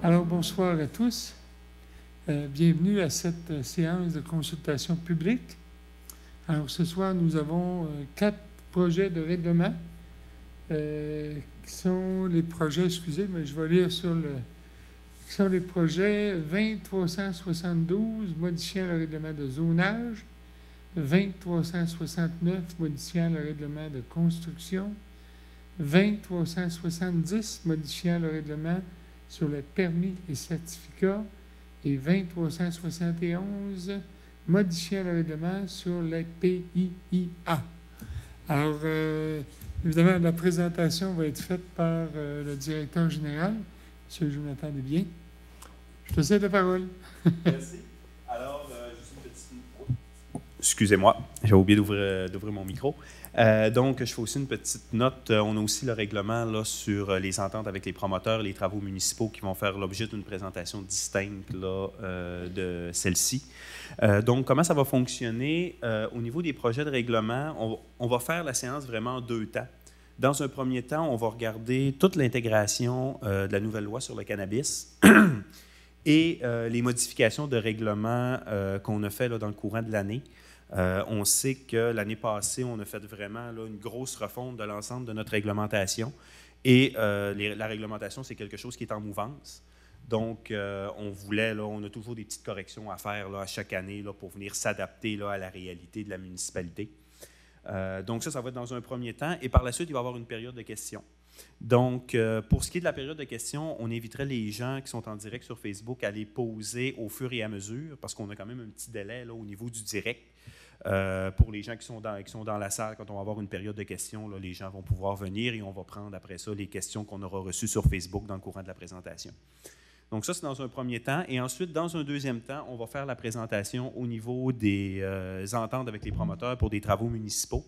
Alors, bonsoir à tous. Bienvenue à cette séance de consultation publique. Alors, ce soir, nous avons 4 projets de règlement qui sont les projets, excusez, mais je vais lire qui sont les projets 2372 modifiant le règlement de zonage, 2369 modifiant le règlement de construction, 2370 modifiant le règlement sur les permis et certificats et 2371 modifiant le règlement sur les PIIA. Alors, évidemment, la présentation va être faite par le directeur général, M. Jonathan Desbiens. Je te cède la parole. Merci. Alors, juste une petite... Excusez-moi, j'ai oublié d'ouvrir mon micro. Donc, je fais aussi une petite note. On a aussi le règlement là, sur les ententes avec les promoteurs et les travaux municipaux qui vont faire l'objet d'une présentation distincte là, de celle-ci. Donc, comment ça va fonctionner? Au niveau des projets de règlement, on va faire la séance vraiment en 2 temps. Dans un premier temps, on va regarder toute l'intégration de la nouvelle loi sur le cannabis et les modifications de règlement qu'on a fait là, dans le courant de l'année. On sait que l'année passée, on a fait vraiment là, une grosse refonte de l'ensemble de notre réglementation. Et la réglementation, c'est quelque chose qui est en mouvance. Donc, on a toujours des petites corrections à faire là, à chaque année là, pour venir s'adapter là, à la réalité de la municipalité. Donc, ça va être dans un premier temps. Et par la suite, il va y avoir une période de questions. Donc, pour ce qui est de la période de questions, on inviterait les gens qui sont en direct sur Facebook à les poser au fur et à mesure, parce qu'on a quand même un petit délai là, au niveau du direct. Pour les gens qui sont dans la salle, quand on va avoir une période de questions, là, les gens vont pouvoir venir et on va prendre après ça les questions qu'on aura reçues sur Facebook dans le courant de la présentation. Donc ça, c'est dans un premier temps. Et ensuite, dans un deuxième temps, on va faire la présentation au niveau des ententes avec les promoteurs pour des travaux municipaux.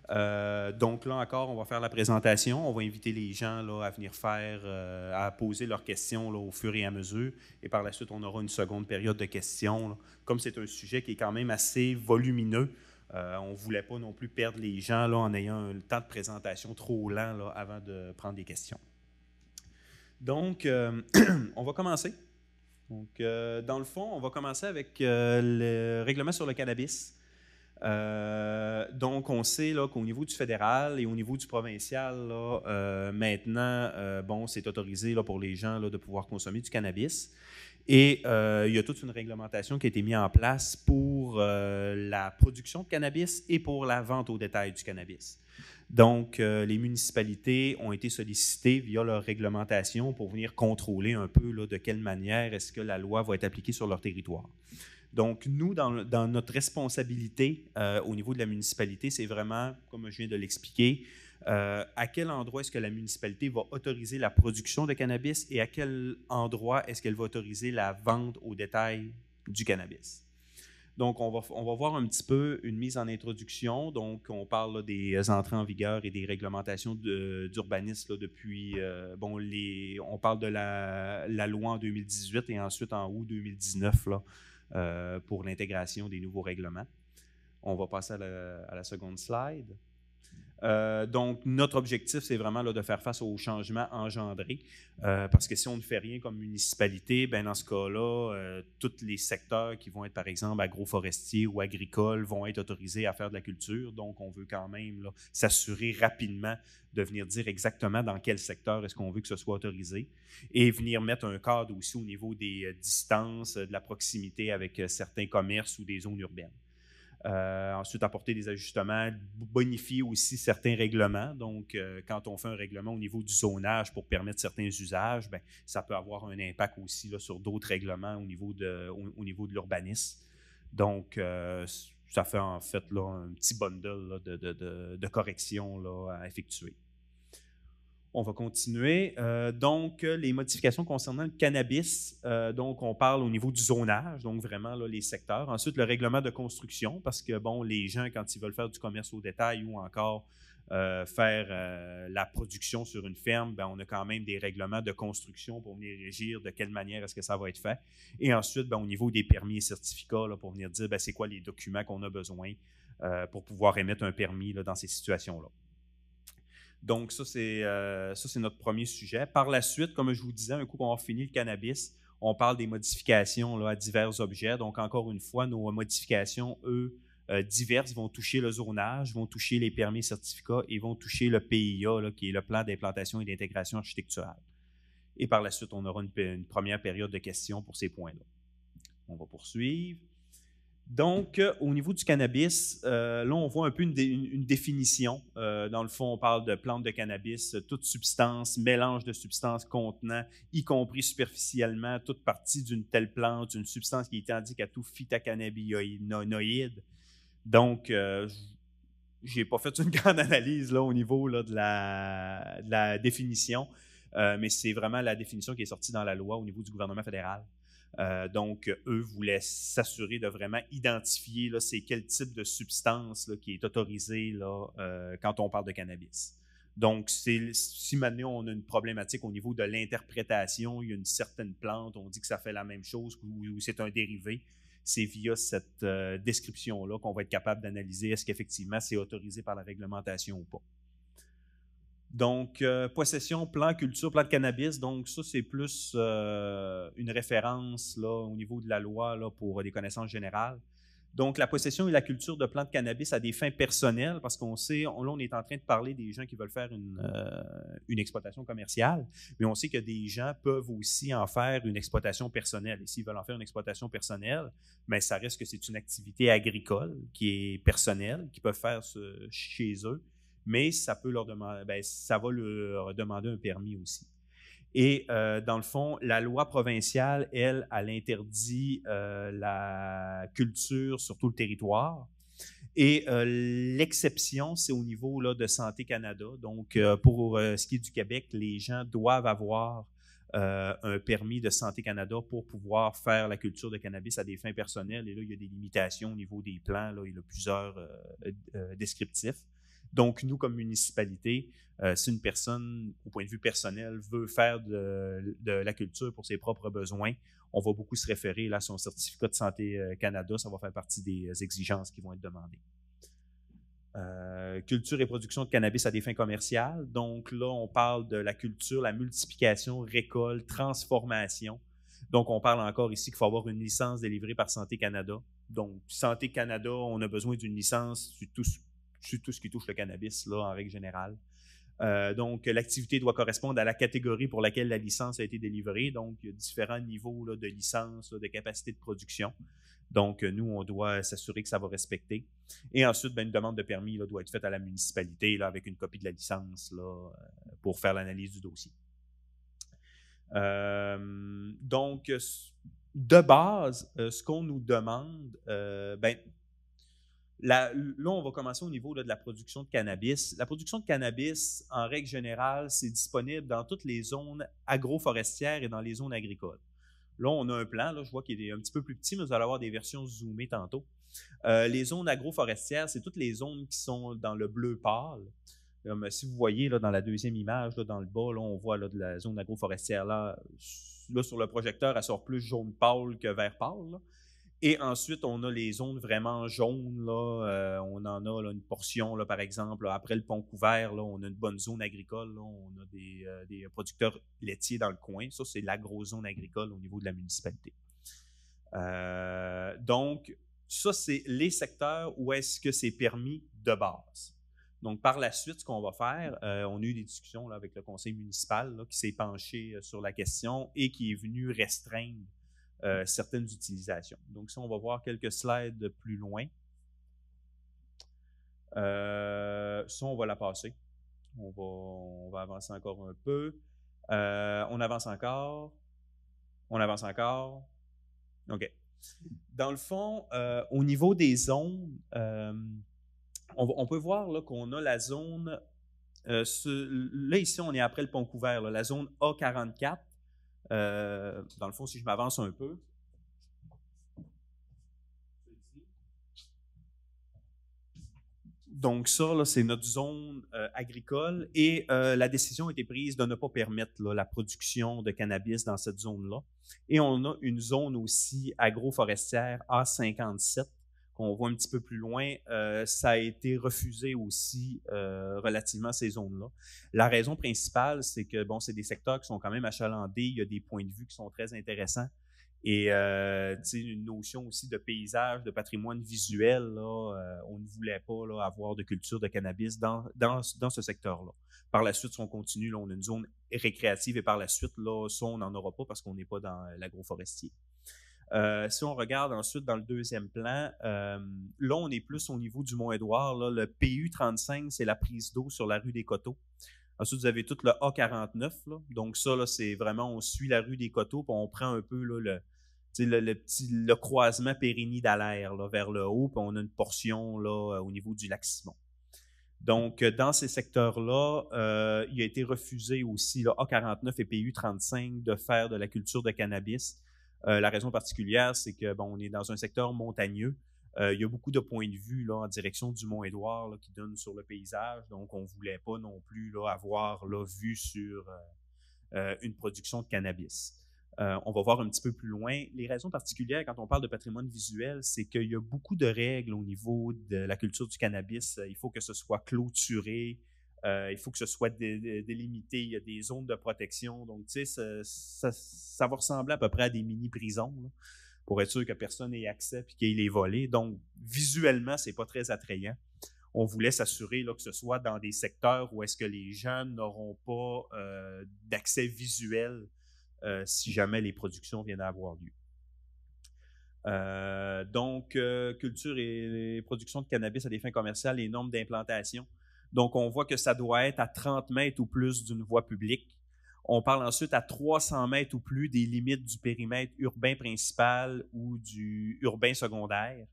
Donc là encore, on va faire la présentation. On va inviter les gens là, à venir à poser leurs questions là, au fur et à mesure. Et par la suite, on aura une seconde période de questions. Là. Comme c'est un sujet qui est quand même assez volumineux, on ne voulait pas non plus perdre les gens là, en ayant un temps de présentation trop lent là, avant de prendre des questions. Donc, on va commencer. Donc, dans le fond, on va commencer avec le règlement sur le cannabis. Donc, on sait là, qu'au niveau du fédéral et au niveau du provincial, là, maintenant, c'est autorisé là, pour les gens là, de pouvoir consommer du cannabis. Et il y a toute une réglementation qui a été mise en place pour la production de cannabis et pour la vente au détail du cannabis. Donc, les municipalités ont été sollicitées via leur réglementation pour venir contrôler un peu là, de quelle manière est-ce que la loi va être appliquée sur leur territoire. Donc, nous, dans notre responsabilité au niveau de la municipalité, c'est vraiment, comme je viens de l'expliquer, à quel endroit est-ce que la municipalité va autoriser la production de cannabis et à quel endroit est-ce qu'elle va autoriser la vente au détail du cannabis. Donc, on va voir un petit peu une mise en introduction. Donc, on parle là, des entrées en vigueur et des réglementations d'urbanisme depuis, on parle de la loi en 2018 et ensuite en août 2019 là, pour l'intégration des nouveaux règlements. On va passer à la seconde slide. Donc, notre objectif, c'est vraiment là, de faire face aux changements engendrés, parce que si on ne fait rien comme municipalité, ben dans ce cas-là, tous les secteurs qui vont être, par exemple, agroforestiers ou agricoles vont être autorisés à faire de la culture. Donc, on veut quand même là, s'assurer rapidement de venir dire exactement dans quel secteur est-ce qu'on veut que ce soit autorisé et venir mettre un cadre aussi au niveau des distances, de la proximité avec certains commerces ou des zones urbaines. Ensuite, apporter des ajustements, bonifier aussi certains règlements. Donc, quand on fait un règlement au niveau du zonage pour permettre certains usages, bien, ça peut avoir un impact aussi là, sur d'autres règlements au niveau de l'urbanisme. Donc, ça fait en fait là, un petit bundle là, de corrections là, à effectuer. On va continuer. Donc, les modifications concernant le cannabis, donc on parle au niveau du zonage, donc vraiment là, les secteurs. Ensuite, le règlement de construction, parce que bon, les gens, quand ils veulent faire du commerce au détail ou encore faire la production sur une ferme, ben, on a quand même des règlements de construction pour venir régir de quelle manière est-ce que ça va être fait. Et ensuite, ben, au niveau des permis et certificats, là, pour venir dire ben, c'est quoi les documents qu'on a besoin pour pouvoir émettre un permis là, dans ces situations-là. Donc, ça, c'est notre premier sujet. Par la suite, comme je vous disais, un coup qu'on a fini le cannabis, on parle des modifications là, à divers objets. Donc, encore une fois, nos modifications, diverses, vont toucher le zonage, vont toucher les permis et certificats et vont toucher le PIA, là, qui est le plan d'implantation et d'intégration architecturale. Et par la suite, on aura une première période de questions pour ces points-là. On va poursuivre. Donc, au niveau du cannabis, là, on voit un peu une définition. Dans le fond, on parle de plante de cannabis, toute substance, mélange de substances contenant, y compris superficiellement, toute partie d'une telle plante, une substance qui est identique à tout phytocannabinoïde. Donc, je n'ai pas fait une grande analyse là, au niveau là, de la définition, mais c'est vraiment la définition qui est sortie dans la loi au niveau du gouvernement fédéral. Donc, eux voulaient s'assurer de vraiment identifier là, c'est quel type de substance là, qui est autorisé là, quand on parle de cannabis. Donc, si maintenant on a une problématique au niveau de l'interprétation, il y a une certaine plante, on dit que ça fait la même chose ou c'est un dérivé, c'est via cette description-là qu'on va être capable d'analyser est-ce qu'effectivement c'est autorisé par la réglementation ou pas. Donc, possession, plan, culture, plan de cannabis. Donc, ça, c'est plus une référence là, au niveau de la loi là, pour des connaissances générales. Donc, la possession et la culture de plantes de cannabis à des fins personnelles, parce qu'on sait, là, on est en train de parler des gens qui veulent faire une exploitation commerciale, mais on sait que des gens peuvent aussi en faire une exploitation personnelle. Et s'ils veulent en faire une exploitation personnelle, bien, ça reste que c'est une activité agricole qui est personnelle, qu'ils peuvent faire chez eux, mais ça peut leur demander, bien, ça va leur demander un permis aussi. Et dans le fond, la loi provinciale, elle interdit la culture sur tout le territoire. Et l'exception, c'est au niveau là, de Santé Canada. Donc, pour ce qui est du Québec, les gens doivent avoir un permis de Santé Canada pour pouvoir faire la culture de cannabis à des fins personnelles. Et là, il y a des limitations au niveau des plans. Là, il y a plusieurs descriptifs. Donc, nous, comme municipalité, si une personne, au point de vue personnel, veut faire de la culture pour ses propres besoins, on va beaucoup se référer là, à son certificat de Santé Canada. Ça va faire partie des exigences qui vont être demandées. Culture et production de cannabis à des fins commerciales. Donc là, on parle de la culture, la multiplication, récolte, transformation. Donc, on parle encore ici qu'il faut avoir une licence délivrée par Santé Canada. Donc, Santé Canada, on a besoin d'une licence sur tout ce qui touche le cannabis, là, en règle générale. Donc, l'activité doit correspondre à la catégorie pour laquelle la licence a été délivrée. Donc, il y a différents niveaux là, de licence, là, de capacité de production. Donc, nous, on doit s'assurer que ça va respecter. Et ensuite, bien, une demande de permis là, doit être faite à la municipalité là, avec une copie de la licence là, pour faire l'analyse du dossier. Donc, de base, ce qu'on nous demande, bien, là, on va commencer au niveau là, de la production de cannabis. La production de cannabis, en règle générale, c'est disponible dans toutes les zones agroforestières et dans les zones agricoles. Là, on a un plan, là, je vois qu'il est un petit peu plus petit, mais vous allez avoir des versions zoomées tantôt. Les zones agroforestières, c'est toutes les zones qui sont dans le bleu pâle. Si vous voyez là, dans la deuxième image, là, dans le bas, là, on voit là, de la zone agroforestière. Là, sur le projecteur, elle sort plus jaune pâle que vert pâle. Là. Et ensuite, on a les zones vraiment jaunes. Là, on en a là, une portion, là, par exemple, là, après le pont couvert, là, on a une bonne zone agricole. Là, on a des producteurs laitiers dans le coin. Ça, c'est l'agro-zone agricole au niveau de la municipalité. Donc, ça, c'est les secteurs où est-ce que c'est permis de base. Donc, par la suite, ce qu'on va faire, on a eu des discussions là, avec le conseil municipal là, qui s'est penché sur la question et qui est venu restreindre certaines utilisations. Donc, si on va voir quelques slides plus loin, ça, on va la passer. On va avancer encore un peu. On avance encore. On avance encore. OK. Dans le fond, au niveau des zones, on peut voir là, qu'on a la zone, là ici on est après le pont couvert, là, la zone A44. Dans le fond, si je m'avance un peu, Donc ça, là, c'est notre zone agricole et la décision a été prise de ne pas permettre là, la production de cannabis dans cette zone-là. Et on a une zone aussi agroforestière A57 qu'on voit un petit peu plus loin. Ça a été refusé aussi relativement à ces zones-là. La raison principale, c'est que bon, c'est des secteurs qui sont quand même achalandés. Il y a des points de vue qui sont très intéressants. Et une notion aussi de paysage, de patrimoine visuel, là, on ne voulait pas là, avoir de culture de cannabis dans ce secteur-là. Par la suite, si on continue, là, on a une zone récréative et par la suite, là, ça, on n'en aura pas parce qu'on n'est pas dans l'agroforestier. Si on regarde ensuite dans le deuxième plan, là, on est plus au niveau du Mont-Édouard. Là, le PU35, c'est la prise d'eau sur la rue des Coteaux. Ensuite, vous avez tout le A49. Là. Donc ça, là, c'est vraiment, on suit la rue des Coteaux, puis on prend un peu là, le croisement Périgny-Dallaire là, vers le haut, puis on a une portion là, au niveau du lac Simon. Donc, dans ces secteurs-là, il a été refusé aussi, là, A49 et PU35, de faire de la culture de cannabis. La raison particulière, c'est que bon, on est dans un secteur montagneux. Il y a beaucoup de points de vue là, en direction du Mont-Édouard là, qui donnent sur le paysage. Donc, on ne voulait pas non plus là, avoir là, vue sur une production de cannabis. On va voir un petit peu plus loin. Les raisons particulières, quand on parle de patrimoine visuel, c'est qu'il y a beaucoup de règles au niveau de la culture du cannabis. Il faut que ce soit clôturé, il faut que ce soit délimité, il y a des zones de protection. Donc, tu sais, ça va ressembler à peu près à des mini-prisons, là, pour être sûr que personne n'ait accès et qu'il ait volé. Donc, visuellement, c'est pas très attrayant. On voulait s'assurer là, que ce soit dans des secteurs où est-ce que les gens n'auront pas d'accès visuel si jamais les productions viennent à avoir lieu. Donc, culture et production de cannabis à des fins commerciales et normes d'implantation. Donc, on voit que ça doit être à 30 mètres ou plus d'une voie publique. On parle ensuite à 300 mètres ou plus des limites du périmètre urbain principal ou du urbain secondaire.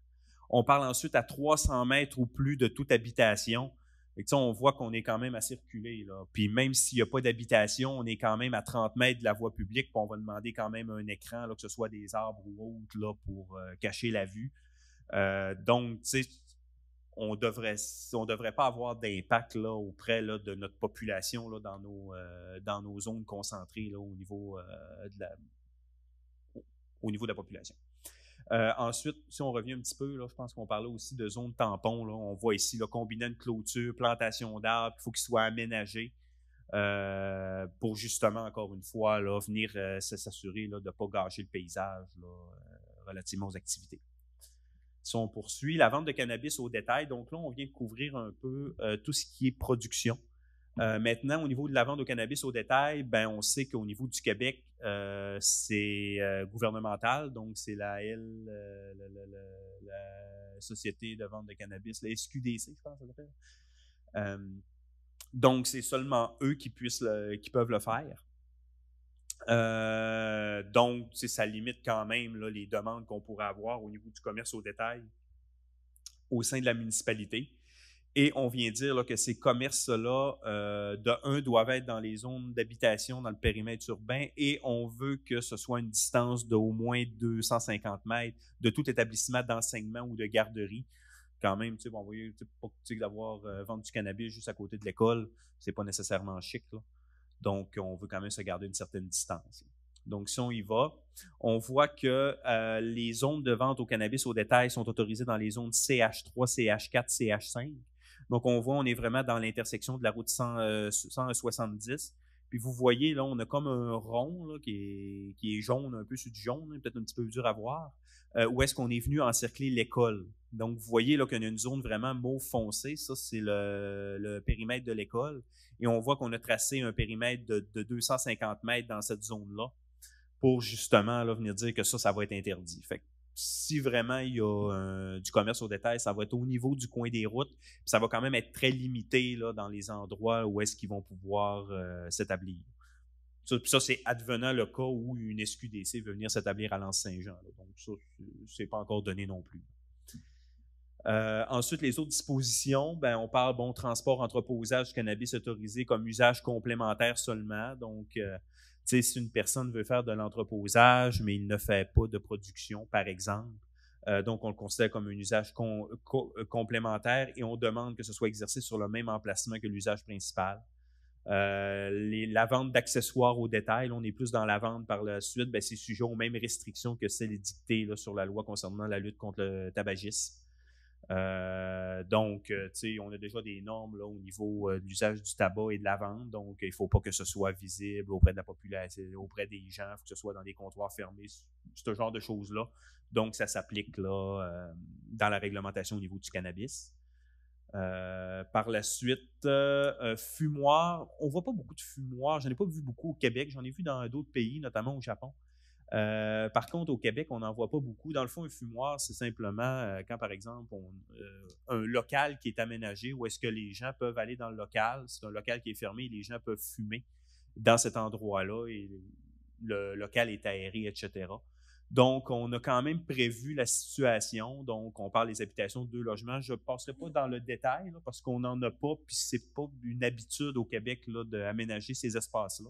On parle ensuite à 300 mètres ou plus de toute habitation. Et on voit qu'on est quand même assez reculé. Là. Puis même s'il n'y a pas d'habitation, on est quand même à 30 mètres de la voie publique, puis on va demander quand même un écran, là, que ce soit des arbres ou autres, là, pour cacher la vue. Donc, tu sais, on devrait pas avoir d'impact là, auprès là, de notre population là, dans nos zones concentrées là, au niveau de la population. Ensuite, si on revient un petit peu, là, je pense qu'on parlait aussi de zones tampons. Là. On voit ici là, combiner une clôture, plantation d'arbres, il faut qu'ils soient aménagés pour justement, encore une fois, là, venir s'assurer là, de ne pas gâcher le paysage là, relativement aux activités. Si on poursuit, la vente de cannabis au détail, donc là, on vient de couvrir un peu tout ce qui est production. Maintenant, au niveau de la vente au cannabis au détail, ben, on sait qu'au niveau du Québec, c'est gouvernemental, donc c'est la Société de vente de cannabis, la SQDC, je pense que ça s'appelle. Donc, c'est seulement eux qui peuvent le faire. Donc, ça limite quand même là, les demandes qu'on pourrait avoir au niveau du commerce au détail au sein de la municipalité. Et on vient dire là, que ces commerces-là, doivent être dans les zones d'habitation, dans le périmètre urbain, et on veut que ce soit une distance d'au moins 250 mètres de tout établissement d'enseignement ou de garderie. Quand même, tu sais, bon, voyez, pas d'avoir vendre du cannabis juste à côté de l'école, c'est pas nécessairement chic, là. Donc, on veut quand même se garder une certaine distance. Donc, si on y va, on voit que les zones de vente au cannabis au détail sont autorisées dans les zones CH3, CH4, CH5. Donc, on voit, on est vraiment dans l'intersection de la route 170. Puis, vous voyez, là, on a comme un rond là, qui est jaune, un peu sur du jaune, peut-être un petit peu dur à voir, où est-ce qu'on est venu encercler l'école. Donc, vous voyez là qu'il y a une zone vraiment mauve foncé. Ça, c'est le périmètre de l'école. Et on voit qu'on a tracé un périmètre de 250 mètres dans cette zone-là pour justement là, venir dire que ça va être interdit. Fait que si vraiment il y a du commerce au détail, ça va être au niveau du coin des routes. Puis ça va quand même être très limité là, dans les endroits où est-ce qu'ils vont pouvoir s'établir. Ça, c'est advenant le cas où une SQDC veut venir s'établir à l'Anse-Saint-Jean. Là. Donc ça, c'est pas encore donné non plus. Ensuite, les autres dispositions, ben, on parle transport, entreposage du cannabis autorisé comme usage complémentaire seulement. Donc, si une personne veut faire de l'entreposage, mais il ne fait pas de production, par exemple, Donc, on le considère comme un usage complémentaire et on demande que ce soit exercé sur le même emplacement que l'usage principal. La vente d'accessoires au détail, là, on est plus dans la vente par la suite, c'est sujet aux mêmes restrictions que celles dictées là, sur la loi concernant la lutte contre le tabagisme. Donc, tu sais, on a déjà des normes là, au niveau de l'usage du tabac et de la vente. Donc, il ne faut pas que ce soit visible auprès de la population, auprès des gens. Il faut que ce soit dans des comptoirs fermés, ce genre de choses-là. Donc, ça s'applique là dans la réglementation au niveau du cannabis. Par la suite, fumoir. On ne voit pas beaucoup de fumoirs. J'en ai pas vu beaucoup au Québec. J'en ai vu dans d'autres pays, notamment au Japon. Par contre, au Québec, on n'en voit pas beaucoup. Dans le fond, un fumoir, c'est simplement quand, par exemple, un local qui est aménagé où est-ce que les gens peuvent aller dans le local. C'est un local qui est fermé et les gens peuvent fumer dans cet endroit-là et le local est aéré, etc. Donc, on a quand même prévu la situation. Donc, on parle des habitations de 2 logements. Je ne passerai pas dans le détail là, parce qu'on n'en a pas, puis c'est pas une habitude au Québec là, d'aménager ces espaces-là.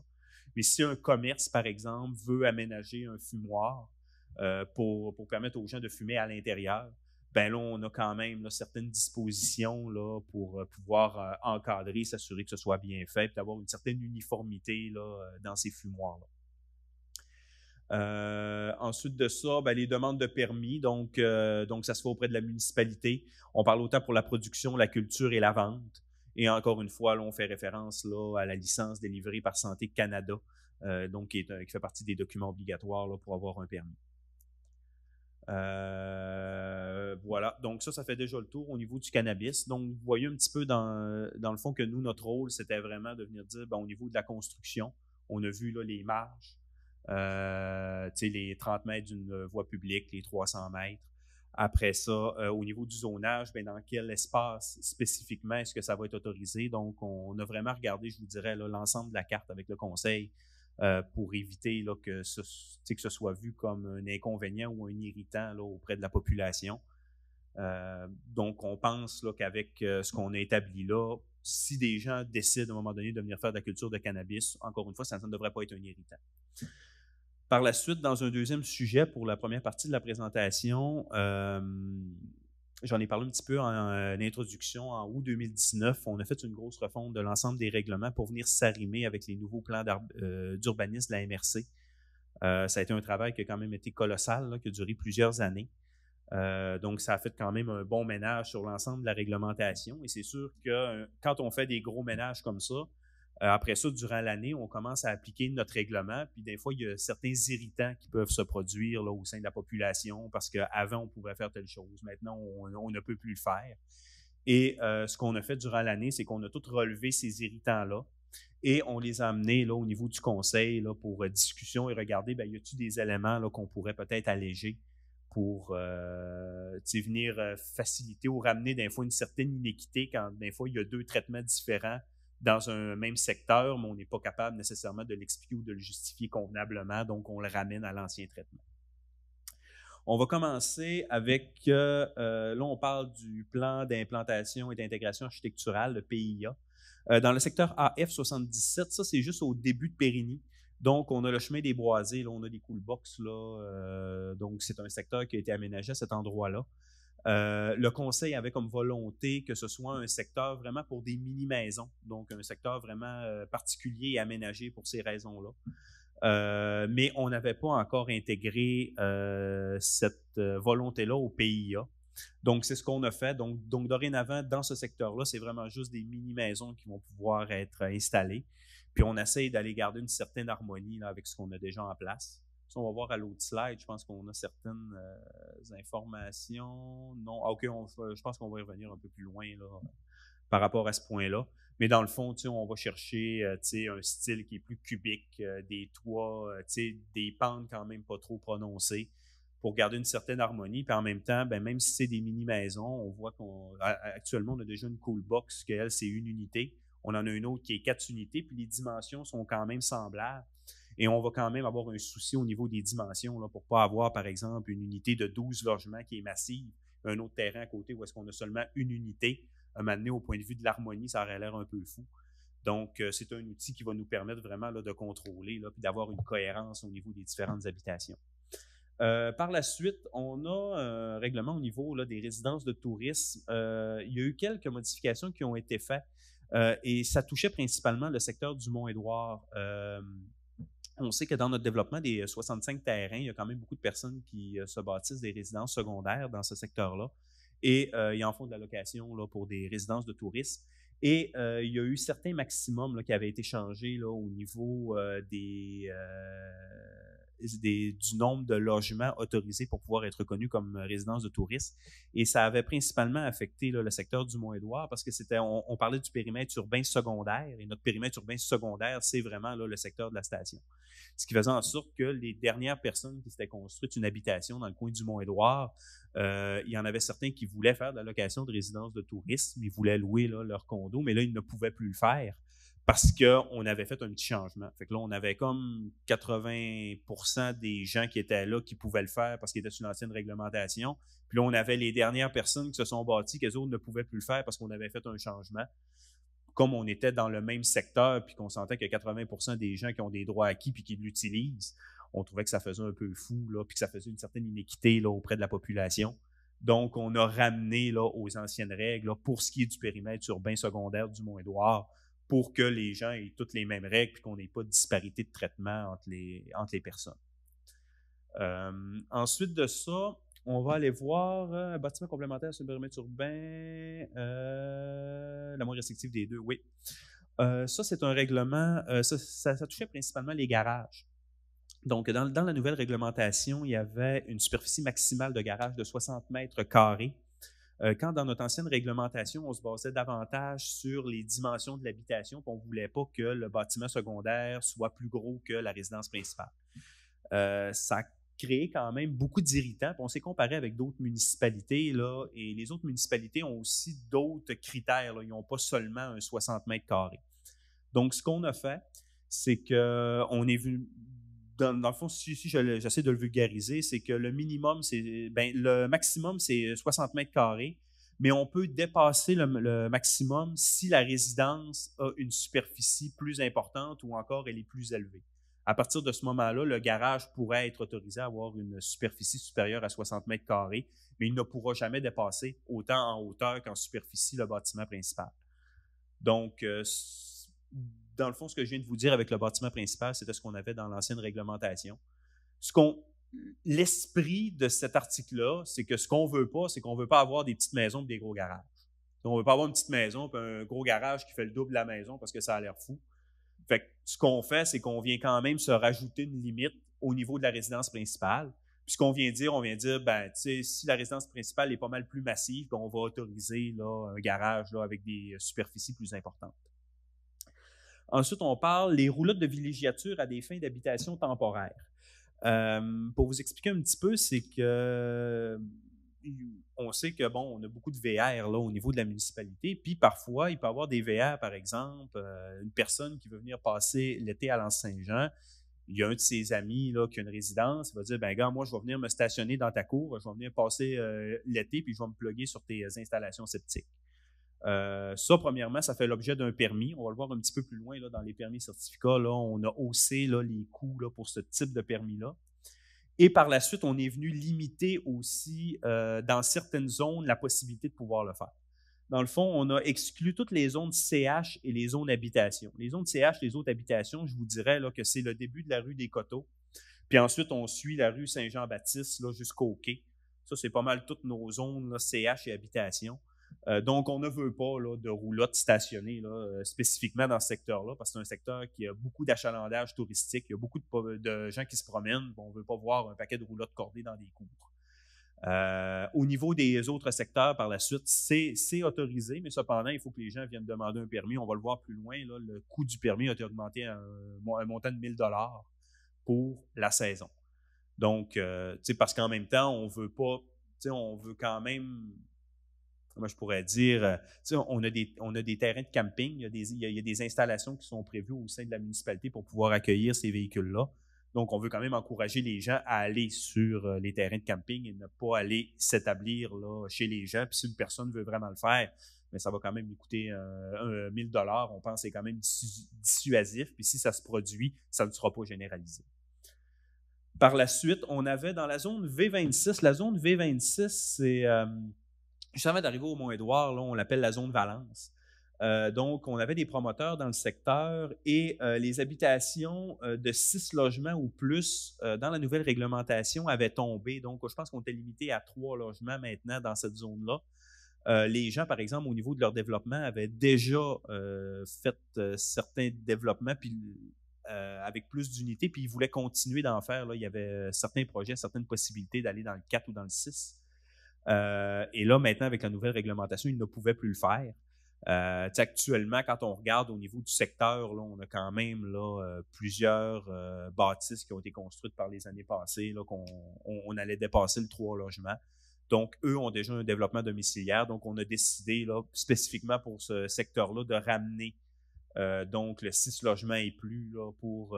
Mais si un commerce, par exemple, veut aménager un fumoir pour permettre aux gens de fumer à l'intérieur, ben là, on a quand même là, certaines dispositions là, pour pouvoir encadrer, s'assurer que ce soit bien fait, puis d'avoir une certaine uniformité là, dans ces fumoirs-là. Ensuite de ça, les demandes de permis, donc ça se fait auprès de la municipalité. On parle autant pour la production, la culture et la vente. Et encore une fois, là, on fait référence là, à la licence délivrée par Santé Canada, donc qui fait partie des documents obligatoires là, pour avoir un permis. Voilà, donc ça fait déjà le tour au niveau du cannabis. Donc, vous voyez un petit peu dans le fond que nous, notre rôle, c'était vraiment de venir dire, au niveau de la construction, on a vu là, les marges, les 30 mètres d'une voie publique, les 300 mètres. Après ça, au niveau du zonage, dans quel espace spécifiquement est-ce que ça va être autorisé? Donc, on a vraiment regardé, je vous dirais, là, l'ensemble de la carte avec le conseil pour éviter là, que ce soit vu comme un inconvénient ou un irritant là, auprès de la population. Donc, on pense là, qu'avec ce qu'on a établi là, si des gens décident à un moment donné de venir faire de la culture de cannabis, encore une fois, ça ne devrait pas être un irritant. Par la suite, dans un deuxième sujet, pour la première partie de la présentation, j'en ai parlé un petit peu en introduction. En août 2019, on a fait une grosse refonte de l'ensemble des règlements pour venir s'arrimer avec les nouveaux plans d'urbanisme de la MRC. Ça a été un travail qui a quand même été colossal, là, qui a duré plusieurs années. Donc, ça a fait quand même un bon ménage sur l'ensemble de la réglementation. Et c'est sûr que quand on fait des gros ménages comme ça, après ça, durant l'année, on commence à appliquer notre règlement. Puis des fois, il y a certains irritants qui peuvent se produire là, au sein de la population parce qu'avant, on pouvait faire telle chose. Maintenant, on ne peut plus le faire. Et ce qu'on a fait durant l'année, c'est qu'on a tout relevé ces irritants-là et on les a amenés là, au niveau du conseil là, pour discussion et regarder, y a-t-il des éléments là, qu'on pourrait peut-être alléger pour venir faciliter ou ramener des fois une certaine inéquité quand des fois, il y a 2 traitements différents dans un même secteur, mais on n'est pas capable nécessairement de l'expliquer ou de le justifier convenablement, donc on le ramène à l'ancien traitement. On va commencer avec, là on parle du plan d'implantation et d'intégration architecturale, le PIA. Dans le secteur AF77, ça c'est juste au début de Périgny. Donc, on a le chemin des Boisés, là, on a des cool-box, là, donc c'est un secteur qui a été aménagé à cet endroit-là. Le conseil avait comme volonté que ce soit un secteur vraiment pour des mini-maisons, donc un secteur vraiment particulier et aménagé pour ces raisons-là. Mais on n'avait pas encore intégré cette volonté-là au PIA. Donc, c'est ce qu'on a fait. Donc dorénavant, dans ce secteur-là, c'est vraiment juste des mini-maisons qui vont pouvoir être installées. Puis, on essaye d'aller garder une certaine harmonie là, avec ce qu'on a déjà en place. Si on va voir à l'autre slide, je pense qu'on a certaines informations. Non, OK, je pense qu'on va y revenir un peu plus loin là, par rapport à ce point-là. Mais dans le fond, on va chercher un style qui est plus cubique, des toits, des pentes quand même pas trop prononcées pour garder une certaine harmonie. Puis en même temps, même si c'est des mini-maisons, on voit qu'actuellement, on a déjà une cool box, qu'elle, c'est une unité. On en a une autre qui est 4 unités, puis les dimensions sont quand même semblables. Et on va quand même avoir un souci au niveau des dimensions là, pour ne pas avoir, par exemple, une unité de 12 logements qui est massive, un autre terrain à côté où est-ce qu'on a seulement une unité. À un moment donné, au point de vue de l'harmonie, ça aurait l'air un peu fou. Donc, c'est un outil qui va nous permettre vraiment là, de contrôler là, puis d'avoir une cohérence au niveau des différentes habitations. Par la suite, on a un règlement au niveau là, des résidences de tourisme, il y a eu quelques modifications qui ont été faites et ça touchait principalement le secteur du Mont-Édouard. On sait que dans notre développement des 65 terrains, il y a quand même beaucoup de personnes qui se bâtissent des résidences secondaires dans ce secteur-là et ils en font de la location là, pour des résidences de tourisme. Et il y a eu certains maximums là, qui avaient été changés là, au niveau du nombre de logements autorisés pour pouvoir être reconnus comme résidence de tourisme. Et ça avait principalement affecté là, le secteur du Mont-Édouard parce que on parlait du périmètre urbain secondaire et notre périmètre urbain secondaire, c'est vraiment là, le secteur de la station. Ce qui faisait en sorte que les dernières personnes qui s'étaient construites une habitation dans le coin du Mont-Édouard, il y en avait certains qui voulaient faire de la location de résidence de tourisme, ils voulaient louer là, leur condo, mais là, ils ne pouvaient plus le faire parce qu'on avait fait un petit changement. Fait que là, on avait comme 80% des gens qui étaient là qui pouvaient le faire parce qu'ils étaient sur l'ancienne réglementation. Puis là, on avait les dernières personnes qui se sont bâties, qu'elles autres ne pouvaient plus le faire parce qu'on avait fait un changement. Comme on était dans le même secteur puis qu'on sentait que 80% des gens qui ont des droits acquis puis qui l'utilisent, on trouvait que ça faisait un peu fou, là, puis que ça faisait une certaine inéquité là, auprès de la population. Donc, on a ramené là, aux anciennes règles là, pour ce qui est du périmètre urbain secondaire du Mont-Édouard pour que les gens aient toutes les mêmes règles et qu'on n'ait pas de disparité de traitement entre les personnes. Ensuite de ça, on va aller voir un bâtiment complémentaire sur le périmètre urbain, la moins restrictive des deux, oui. Ça, c'est un règlement, ça touchait principalement les garages. Donc, dans la nouvelle réglementation, il y avait une superficie maximale de garage de 60 mètres carrés. Quand dans notre ancienne réglementation, on se basait davantage sur les dimensions de l'habitation, puis on ne voulait pas que le bâtiment secondaire soit plus gros que la résidence principale. Ça a créé quand même beaucoup d'irritants. On s'est comparé avec d'autres municipalités, là, et les autres municipalités ont aussi d'autres critères. Là. Ils n'ont pas seulement un 60 mètres carrés. Donc, ce qu'on a fait, c'est qu'on est venu... Dans le fond, si j'essaie de le vulgariser, c'est que le maximum, c'est 60 mètres carrés, mais on peut dépasser le maximum si la résidence a une superficie plus importante ou encore elle est plus élevée. À partir de ce moment-là, le garage pourrait être autorisé à avoir une superficie supérieure à 60 mètres carrés, mais il ne pourra jamais dépasser autant en hauteur qu'en superficie le bâtiment principal. Donc, dans le fond, ce que je viens de vous dire avec le bâtiment principal, c'était ce qu'on avait dans l'ancienne réglementation. L'esprit de cet article-là, c'est que ce qu'on ne veut pas, c'est qu'on ne veut pas avoir des petites maisons et des gros garages. On ne veut pas avoir une petite maison et un gros garage qui fait le double de la maison parce que ça a l'air fou. Fait que ce qu'on fait, c'est qu'on vient quand même se rajouter une limite au niveau de la résidence principale. Puis ce qu'on vient dire, si la résidence principale est pas mal plus massive, on va autoriser là, un garage là, avec des superficies plus importantes. Ensuite, on parle des roulottes de villégiature à des fins d'habitation temporaire. Pour vous expliquer un petit peu, c'est que on sait que on a beaucoup de VR là, au niveau de la municipalité, puis parfois, il peut y avoir des VR, par exemple, une personne qui veut venir passer l'été à l'Anse-Saint-Jean, il y a un de ses amis là, qui a une résidence, il va dire, gars, moi, je vais venir me stationner dans ta cour, je vais venir passer l'été, puis je vais me plugger sur tes installations septiques. Ça, premièrement, ça fait l'objet d'un permis. On va le voir un petit peu plus loin là, dans les permis certificats. Là, on a haussé là, les coûts là, pour ce type de permis-là. Et par la suite, on est venu limiter aussi, dans certaines zones, la possibilité de pouvoir le faire. Dans le fond, on a exclu toutes les zones CH et les zones habitation. Les zones CH, les autres habitations, je vous dirais là, que c'est le début de la rue des Coteaux. Puis ensuite, on suit la rue Saint-Jean-Baptiste là, jusqu'au quai. Ça, c'est pas mal toutes nos zones là, CH et habitation. Donc, on ne veut pas là, de roulottes stationnées là, spécifiquement dans ce secteur-là, parce que c'est un secteur qui a beaucoup d'achalandage touristique, il y a beaucoup de gens qui se promènent, on ne veut pas voir un paquet de roulottes cordées dans des cours. Au niveau des autres secteurs, par la suite, c'est autorisé, mais cependant, il faut que les gens viennent demander un permis. On va le voir plus loin, là, le coût du permis a été augmenté à un montant de 1 000 $ pour la saison. Donc, parce qu'en même temps, on veut pas, on veut quand même... Comment je pourrais dire, on a des terrains de camping, il y a des installations qui sont prévues au sein de la municipalité pour pouvoir accueillir ces véhicules-là. Donc, on veut quand même encourager les gens à aller sur les terrains de camping et ne pas aller s'établir là, chez les gens. Puis si une personne veut vraiment le faire, mais ça va quand même lui coûter 1 000 $. On pense que c'est quand même dissuasif. Puis si ça se produit, ça ne sera pas généralisé. Par la suite, on avait dans la zone V26, la zone V26, c'est juste avant d'arriver au Mont-Édouard, là, on l'appelle la zone Valence. Donc, on avait des promoteurs dans le secteur et les habitations de 6 logements ou plus dans la nouvelle réglementation avaient tombé. Donc, je pense qu'on était limité à 3 logements maintenant dans cette zone-là. Les gens, par exemple, au niveau de leur développement, avaient déjà fait certains développements puis, avec plus d'unités, puis ils voulaient continuer d'en faire. Là. Il y avait certains projets, certaines possibilités d'aller dans le 4 ou dans le 6. Et là, maintenant, avec la nouvelle réglementation, ils ne pouvaient plus le faire. Actuellement, quand on regarde au niveau du secteur, là, on a quand même là, plusieurs bâtisses qui ont été construites par les années passées, là, qu'on allait dépasser le 3 logements. Donc, eux ont déjà un développement domiciliaire. Donc, on a décidé là, spécifiquement pour ce secteur-là de ramener donc le 6 logements et plus là, pour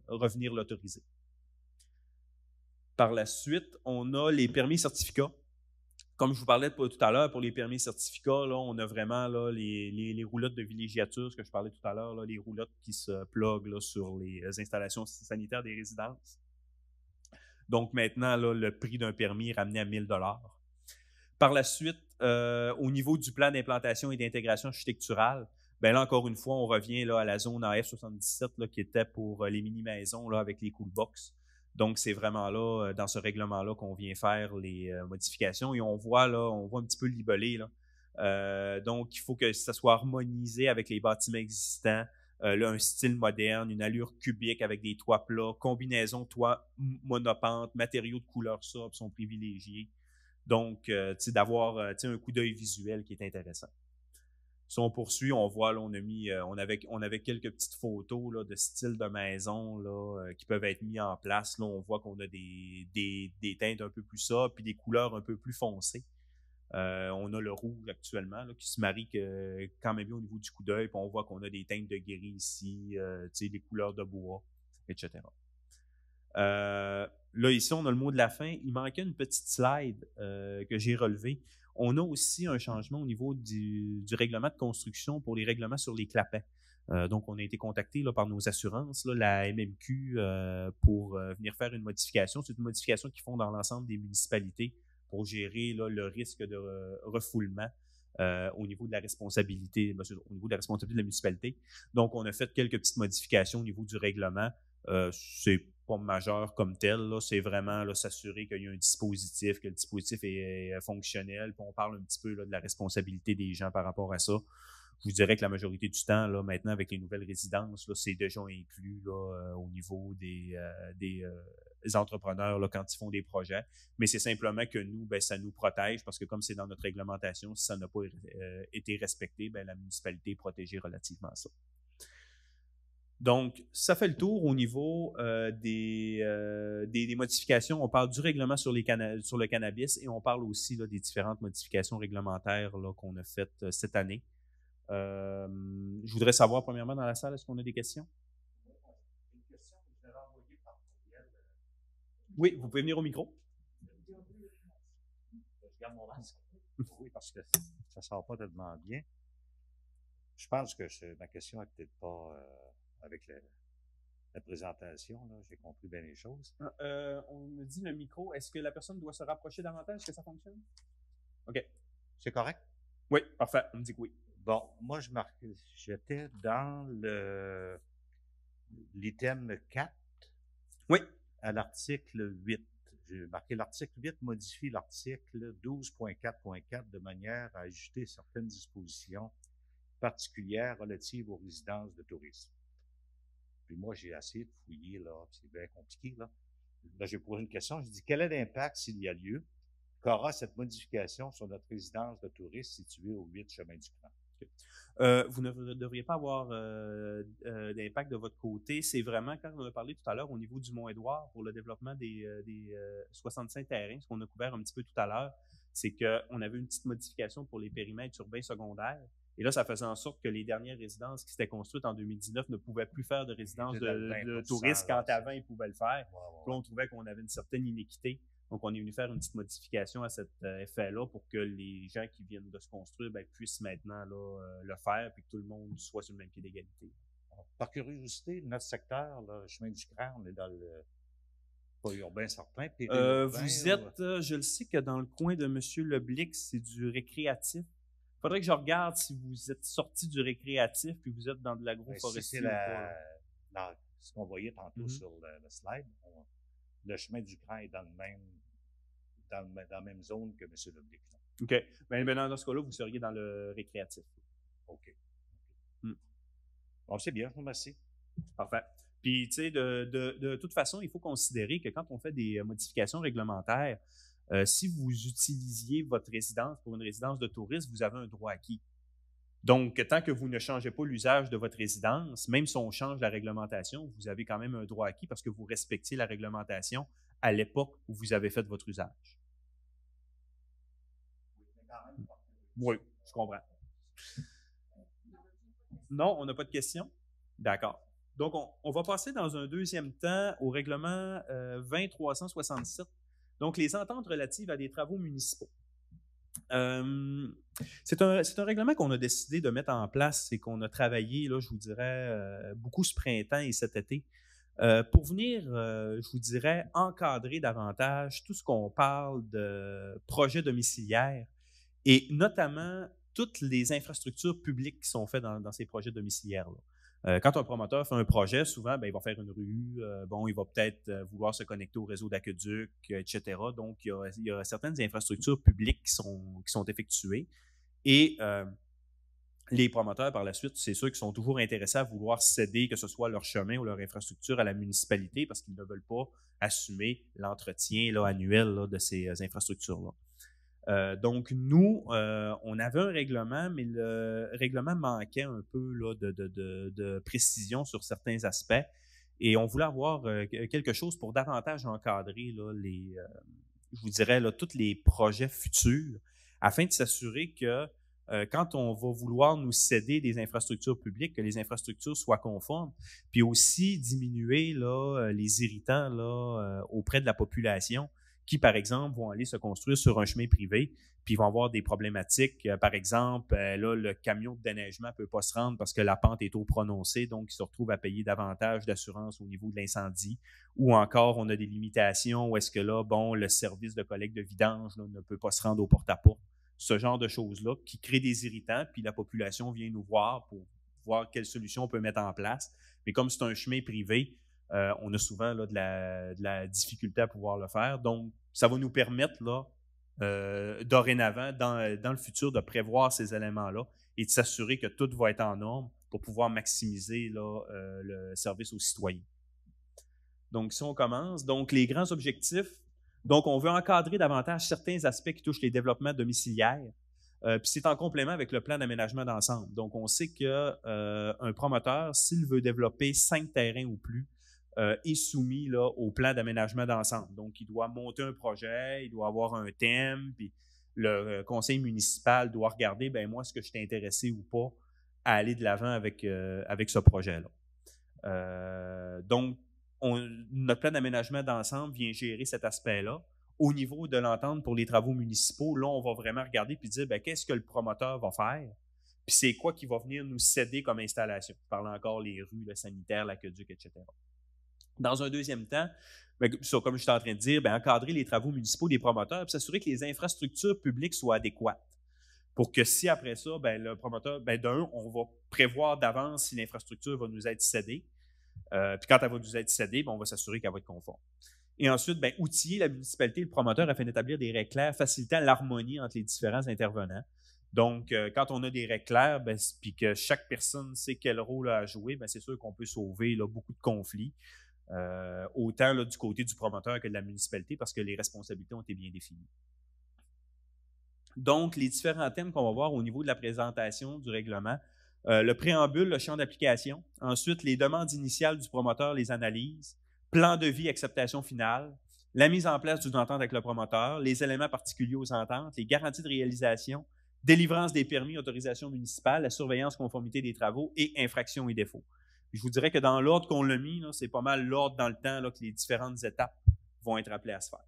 revenir l'autoriser. Par la suite, on a les permis certificats. Comme je vous parlais tout à l'heure, pour les permis certificats, là, on a vraiment là, les roulottes de villégiature, ce que je parlais tout à l'heure, là, les roulottes qui se pluguent là, sur les installations sanitaires des résidences. Donc maintenant, là, le prix d'un permis est ramené à 1 000 $. Par la suite, au niveau du plan d'implantation et d'intégration architecturale, bien là, encore une fois, on revient là, à la zone AF77 là, qui était pour les mini-maisons là, avec les cool box. Donc, c'est vraiment là, dans ce règlement-là, qu'on vient faire les modifications. Et on voit un petit peu le libellé. Là. Donc, il faut que ça soit harmonisé avec les bâtiments existants. Là, un style moderne, une allure cubique avec des toits plats, combinaison toits monopente, matériaux de couleur sobre sont privilégiés. Donc, d'avoir un coup d'œil visuel qui est intéressant. Si on poursuit, on voit, là, on avait quelques petites photos là, de style de maison là, qui peuvent être mis en place. Là, on voit qu'on a des teintes un peu plus sobres puis des couleurs un peu plus foncées. On a le rouge actuellement là, qui se marie quand même bien au niveau du coup d'œil. Puis on voit qu'on a des teintes de gris ici, des couleurs de bois, etc. Là, ici, on a le mot de la fin. Il manquait une petite slide que j'ai relevée. On a aussi un changement au niveau du règlement de construction pour les règlements sur les clapets. Donc, on a été contacté là, par nos assurances, là, la MMQ, pour venir faire une modification. C'est une modification qu'ils font dans l'ensemble des municipalités pour gérer là, le risque de refoulement au niveau de la responsabilité, au niveau de la responsabilité de la municipalité. Donc, on a fait quelques petites modifications au niveau du règlement. C'est pas majeur comme tel, là. C'est vraiment là, s'assurer qu'il y a un dispositif, que le dispositif est fonctionnel, puis on parle un petit peu là, de la responsabilité des gens par rapport à ça. Je vous dirais que la majorité du temps, là, maintenant, avec les nouvelles résidences, là, c'est déjà inclus là, au niveau des entrepreneurs là, quand ils font des projets. Mais c'est simplement que nous, ben, ça nous protège parce que comme c'est dans notre réglementation, si ça n'a pas été respecté, ben, la municipalité est protégée relativement à ça. Donc, ça fait le tour au niveau des modifications. On parle du règlement sur le cannabis et on parle aussi là, des différentes modifications réglementaires là, qu'on a faites cette année. Je voudrais savoir, premièrement, dans la salle, est-ce qu'on a des questions? Une question que je vais envoyer par courriel. Oui, vous pouvez venir au micro. Je garde mon masque. Oui, parce que ça ne sort pas tellement bien. Je pense que ma question n'est peut-être pas avec la présentation. J'ai compris bien les choses. On me dit le micro. Est-ce que la personne doit se rapprocher davantage? Est-ce que ça fonctionne? OK. C'est correct? Oui, parfait. On me dit que oui. Bon, moi, j'étais dans l'item 4. Oui. À l'article 8. J'ai marqué l'article 8 modifie l'article 12.4.4 de manière à ajuster certaines dispositions particulières relatives aux résidences de tourisme. Puis moi, j'ai essayé de fouiller, là, c'est bien compliqué, là. Là, j'ai posé une question, j'ai dit, quel est l'impact, s'il y a lieu, qu'aura cette modification sur notre résidence de tourisme située au 8 chemin du Cran? Vous ne devriez pas avoir d'impact de votre côté. C'est vraiment, quand on a parlé tout à l'heure au niveau du Mont-Édouard pour le développement des 65 terrains, ce qu'on a couvert un petit peu tout à l'heure, c'est qu'on avait une petite modification pour les périmètres urbains secondaires. Et là, ça faisait en sorte que les dernières résidences qui s'étaient construites en 2019 ne pouvaient plus faire de résidences de touristes quand avant ils pouvaient le faire. Là, on trouvait qu'on avait une certaine inéquité. Donc, on est venu faire une petite modification à cet effet-là pour que les gens qui viennent de se construire puissent maintenant là, le faire et que tout le monde soit sur le même pied d'égalité. Par curiosité, notre secteur, le chemin du Cran, on est dans Pas urbain certain, Vous êtes, je le sais que dans le coin de M. Leblic, c'est du récréatif. Il faudrait que je regarde si vous êtes sorti du récréatif puis vous êtes dans de l'agroforestier. Si c'est ce qu'on voyait tantôt sur le slide, le chemin du Grand est dans la même zone que M. Leblic. OK. Ben, dans ce cas-là, vous seriez dans le récréatif. OK. Bon, c'est bien, merci. Parfait. Puis, tu sais, de toute façon, il faut considérer que quand on fait des modifications réglementaires, si vous utilisiez votre résidence pour une résidence de tourisme, vous avez un droit acquis. Donc, tant que vous ne changez pas l'usage de votre résidence, même si on change la réglementation, vous avez quand même un droit acquis parce que vous respectiez la réglementation à l'époque où vous avez fait votre usage. Oui, je comprends. Non, on n'a pas de questions? D'accord. Donc, on va passer dans un deuxième temps au règlement 2367, donc les ententes relatives à des travaux municipaux. C'est un règlement qu'on a décidé de mettre en place et qu'on a travaillé, là, je vous dirais, beaucoup ce printemps et cet été, pour venir, je vous dirais, encadrer davantage tout ce qu'on parle de projets domiciliaires et notamment toutes les infrastructures publiques qui sont faites dans ces projets domiciliaires-là. Quand un promoteur fait un projet, souvent, il va faire une rue, il va peut-être vouloir se connecter au réseau d'aqueduc, etc. Donc, il y a certaines infrastructures publiques qui sont effectuées. Et les promoteurs, par la suite, c'est ceux qui sont toujours intéressés à vouloir céder, que ce soit leur chemin ou leur infrastructure à la municipalité parce qu'ils ne veulent pas assumer l'entretien annuel de ces infrastructures-là. Donc, nous, on avait un règlement, mais le règlement manquait un peu là, de précision sur certains aspects. Et on voulait avoir quelque chose pour davantage encadrer là, je vous dirais, là, tous les projets futurs afin de s'assurer que quand on va vouloir nous céder des infrastructures publiques, que les infrastructures soient conformes, puis aussi diminuer là, les irritants là, auprès de la population qui, par exemple, vont aller se construire sur un chemin privé, puis vont avoir des problématiques. Par exemple, là, le camion de déneigement ne peut pas se rendre parce que la pente est trop prononcée, donc il se retrouve à payer davantage d'assurance au niveau de l'incendie. Ou encore, on a des limitations où est-ce que là, le service de collecte de vidange là, ne peut pas se rendre au porte-à-porte. Ce genre de choses-là qui créent des irritants, puis la population vient nous voir pour voir quelles solutions on peut mettre en place. Mais comme c'est un chemin privé, on a souvent là, de la difficulté à pouvoir le faire. Donc, ça va nous permettre, là, dorénavant, dans le futur, de prévoir ces éléments-là et de s'assurer que tout va être en norme pour pouvoir maximiser là, le service aux citoyens. Donc, si on commence, donc les grands objectifs, donc on veut encadrer davantage certains aspects qui touchent les développements domiciliaires. Puis c'est en complément avec le plan d'aménagement d'ensemble. Donc, on sait qu'un promoteur, s'il veut développer 5 terrains ou plus, est soumis là, au plan d'aménagement d'ensemble. Donc, il doit monter un projet, il doit avoir un thème, puis le conseil municipal doit regarder, moi, est-ce que je suis intéressé ou pas à aller de l'avant avec ce projet-là. Donc, notre plan d'aménagement d'ensemble vient gérer cet aspect-là. Au niveau de l'entente pour les travaux municipaux, là, on va vraiment regarder puis dire, qu'est-ce que le promoteur va faire? Puis c'est quoi qui va venir nous céder comme installation? Je parle encore les rues, le sanitaire, l'aqueduc, etc. Dans un deuxième temps, comme je suis en train de dire, encadrer les travaux municipaux des promoteurs et s'assurer que les infrastructures publiques soient adéquates. Pour que si après ça, le promoteur, on va prévoir d'avance si l'infrastructure va nous être cédée. Puis quand elle va nous être cédée, on va s'assurer qu'elle va être conforme. Et ensuite, outiller la municipalité et le promoteur afin d'établir des règles claires, facilitant l'harmonie entre les différents intervenants. Donc, quand on a des règles claires, puis que chaque personne sait quel rôle à jouer, c'est sûr qu'on peut sauver là, beaucoup de conflits. Autant là, du côté du promoteur que de la municipalité parce que les responsabilités ont été bien définies. Donc, les différents thèmes qu'on va voir au niveau de la présentation du règlement, le préambule, le champ d'application, ensuite les demandes initiales du promoteur, les analyses, plan de vie, acceptation finale, la mise en place d'une entente avec le promoteur, les éléments particuliers aux ententes, les garanties de réalisation, délivrance des permis, autorisation municipale, la surveillance conformité des travaux et infractions et défauts. Je vous dirais que dans l'ordre qu'on l'a mis, c'est pas mal l'ordre dans le temps là, que les différentes étapes vont être appelées à se faire.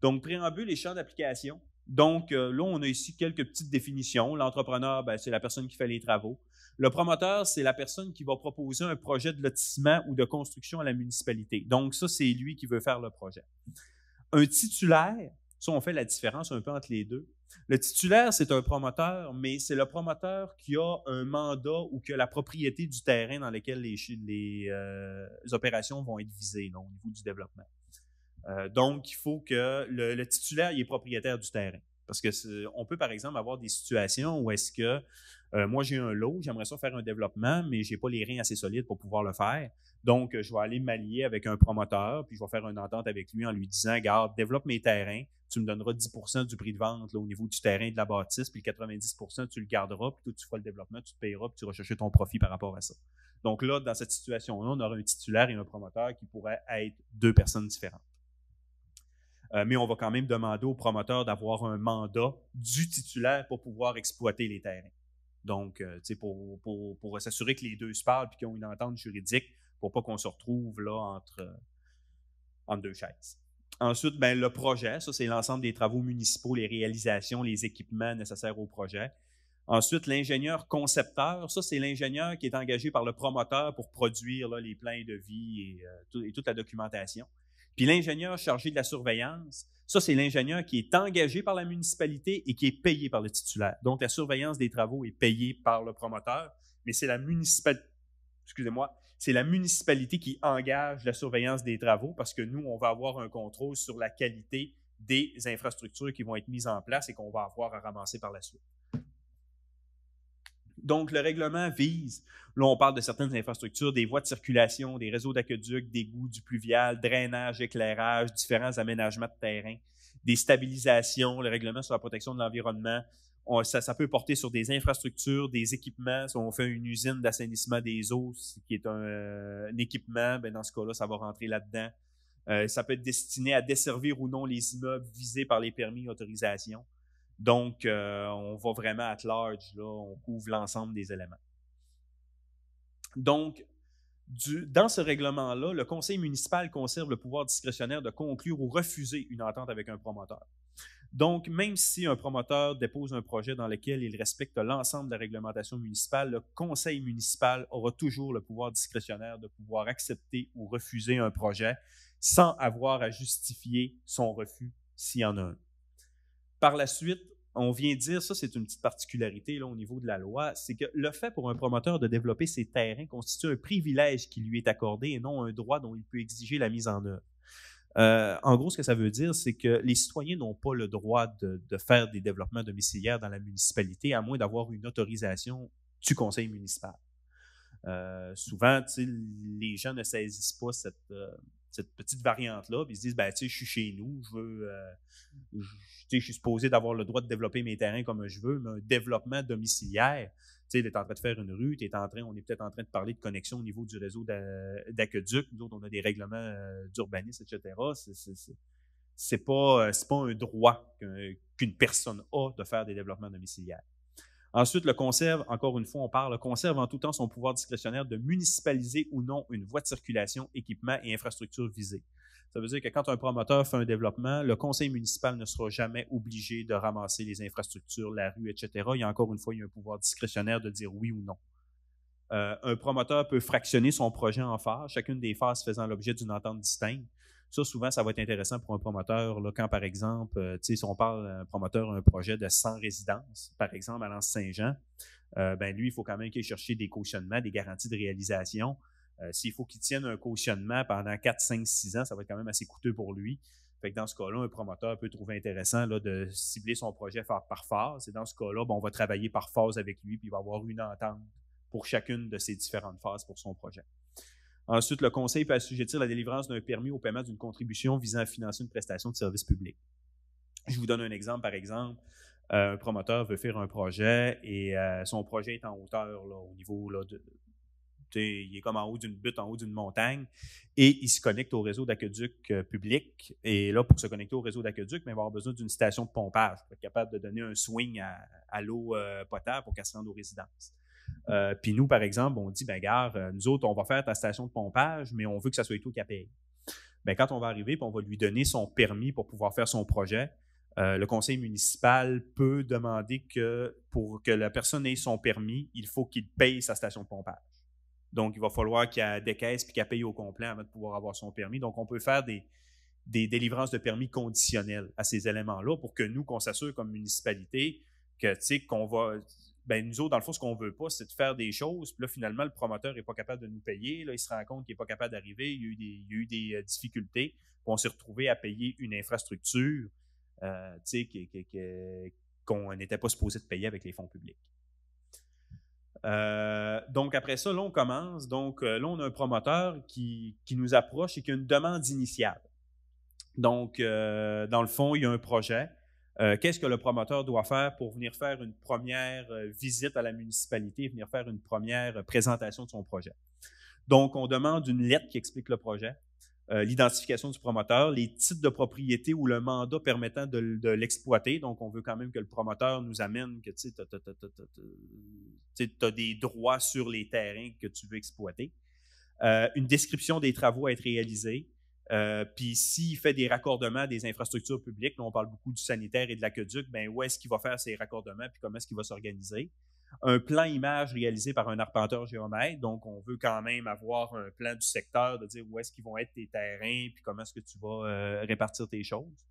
Donc, préambule et champ d'application. Donc, là, on a ici quelques petites définitions. L'entrepreneur, c'est la personne qui fait les travaux. Le promoteur, c'est la personne qui va proposer un projet de lotissement ou de construction à la municipalité. Donc, ça, c'est lui qui veut faire le projet. Un titulaire, ça, on fait la différence un peu entre les deux. Le titulaire, c'est un promoteur, mais c'est le promoteur qui a un mandat ou qui a la propriété du terrain dans lequel les opérations vont être visées au niveau du développement. Donc, il faut que le titulaire il est propriétaire du terrain. Parce qu'on peut, par exemple, avoir des situations où est-ce que moi, j'ai un lot, j'aimerais ça faire un développement, mais je n'ai pas les reins assez solides pour pouvoir le faire. Donc, je vais aller m'allier avec un promoteur, puis je vais faire une entente avec lui en lui disant, regarde, développe mes terrains, tu me donneras 10% du prix de vente là, au niveau du terrain et de la bâtisse, puis le 90%, tu le garderas, puis toi, tu feras le développement, tu te payeras, puis tu vas chercher ton profit par rapport à ça. Donc là, dans cette situation-là, on aura un titulaire et un promoteur qui pourraient être deux personnes différentes. Mais on va quand même demander au promoteur d'avoir un mandat du titulaire pour pouvoir exploiter les terrains. Donc, pour s'assurer que les deux se parlent et qu'ils ont une entente juridique pour pas qu'on se retrouve là entre deux chaises. Ensuite, le projet, ça, c'est l'ensemble des travaux municipaux, les réalisations, les équipements nécessaires au projet. Ensuite, l'ingénieur concepteur, ça, c'est l'ingénieur qui est engagé par le promoteur pour produire là, les plans de vie et toute la documentation. Puis l'ingénieur chargé de la surveillance, ça, c'est l'ingénieur qui est engagé par la municipalité et qui est payé par le titulaire. Donc, la surveillance des travaux est payée par le promoteur, mais c'est la municipalité qui engage la surveillance des travaux parce que nous, on va avoir un contrôle sur la qualité des infrastructures qui vont être mises en place et qu'on va avoir à ramasser par la suite. Donc, le règlement vise, là, on parle de certaines infrastructures, des voies de circulation, des réseaux d'aqueduc, d'égouts, du pluvial, drainage, éclairage, différents aménagements de terrain, des stabilisations, le règlement sur la protection de l'environnement. Ça peut porter sur des infrastructures, des équipements. Si on fait une usine d'assainissement des eaux, qui est un équipement, dans ce cas-là, ça va rentrer là-dedans. Ça peut être destiné à desservir ou non les immeubles visés par les permis et autorisations. Donc, on va vraiment at large, là, on couvre l'ensemble des éléments. Donc, dans ce règlement-là, le conseil municipal conserve le pouvoir discrétionnaire de conclure ou refuser une entente avec un promoteur. Donc, même si un promoteur dépose un projet dans lequel il respecte l'ensemble de la réglementation municipale, le conseil municipal aura toujours le pouvoir discrétionnaire de pouvoir accepter ou refuser un projet sans avoir à justifier son refus s'il y en a un. Par la suite, on vient dire, ça c'est une petite particularité là, au niveau de la loi, c'est que le fait pour un promoteur de développer ses terrains constitue un privilège qui lui est accordé et non un droit dont il peut exiger la mise en œuvre. En gros, ce que ça veut dire, c'est que les citoyens n'ont pas le droit de faire des développements domiciliaires dans la municipalité à moins d'avoir une autorisation du conseil municipal. Souvent, les gens ne saisissent pas cette petite variante-là, puis ils se disent, je suis chez nous, je suis supposé d'avoir le droit de développer mes terrains comme je veux, mais un développement domiciliaire, tu es en train de faire une rue, on est peut-être en train de parler de connexion au niveau du réseau d'aqueduc, nous autres, on a des règlements d'urbanisme, etc. C'est pas un droit qu'une personne a de faire des développements domiciliaires. Ensuite, encore une fois, conserve en tout temps son pouvoir discrétionnaire de municipaliser ou non une voie de circulation, équipement et infrastructure visée. Ça veut dire que quand un promoteur fait un développement, le conseil municipal ne sera jamais obligé de ramasser les infrastructures, la rue, etc. Il y a encore une fois, il y a un pouvoir discrétionnaire de dire oui ou non. Un promoteur peut fractionner son projet en phases, chacune des phases faisant l'objet d'une entente distincte. Ça, souvent, ça va être intéressant pour un promoteur, là, quand, par exemple, si on parle d'un promoteur un projet de 100 résidences, par exemple, à l'Anse-Saint-Jean, lui, il faut quand même qu'il aille chercher des cautionnements, des garanties de réalisation. S'il faut qu'il tienne un cautionnement pendant 4, 5, 6 ans, ça va être quand même assez coûteux pour lui. Fait que dans ce cas-là, un promoteur peut trouver intéressant là, de cibler son projet par phase. Et dans ce cas-là, on va travailler par phase avec lui, puis il va avoir une entente pour chacune de ces différentes phases pour son projet. Ensuite, le conseil peut assujettir la délivrance d'un permis au paiement d'une contribution visant à financer une prestation de service public. Je vous donne un exemple, par exemple. Un promoteur veut faire un projet et son projet est en hauteur là, au niveau là, il est comme en haut d'une butte, en haut d'une montagne, et il se connecte au réseau d'aqueduc public. Et là, pour se connecter au réseau d'aqueduc, il va avoir besoin d'une station de pompage pour être capable de donner un swing à l'eau potable pour qu'elle se rende aux résidences. Puis nous, par exemple, on dit, nous autres, on va faire ta station de pompage, mais on veut que ça soit toi qui la paye. Quand on va arriver, puis on va lui donner son permis pour pouvoir faire son projet, le conseil municipal peut demander que pour que la personne ait son permis, il faut qu'il paye sa station de pompage. Donc, il va falloir qu'il décaisse puis qu'il paye au complet avant de pouvoir avoir son permis. Donc, on peut faire des délivrances de permis conditionnelles à ces éléments-là pour que nous, qu'on s'assure comme municipalité que, tu sais, qu'on va... Ben, nous autres, dans le fond, ce qu'on veut pas, c'est de faire des choses. Puis là, finalement, le promoteur n'est pas capable de nous payer. Là, il se rend compte qu'il n'est pas capable d'arriver. Il y a eu des difficultés. Puis on s'est retrouvé à payer une infrastructure qu'on n'était pas supposé de payer avec les fonds publics. Donc, après ça, là, on commence. Donc, là, on a un promoteur qui nous approche et qui a une demande initiale. Donc, dans le fond, il y a un projet. Qu'est-ce que le promoteur doit faire pour venir faire une première visite à la municipalité, venir faire une première présentation de son projet? Donc, on demande une lettre qui explique le projet, l'identification du promoteur, les titres de propriété ou le mandat permettant de l'exploiter. Donc, on veut quand même que le promoteur nous amène que tu as des droits sur les terrains que tu veux exploiter. Une description des travaux à être réalisés. Puis s'il fait des raccordements des infrastructures publiques, là on parle beaucoup du sanitaire et de l'aqueduc, bien où est-ce qu'il va faire ces raccordements puis comment est-ce qu'il va s'organiser. Un plan image réalisé par un arpenteur géomètre, donc on veut quand même avoir un plan du secteur, de dire où est-ce qu'ils vont être tes terrains puis comment est-ce que tu vas répartir tes choses.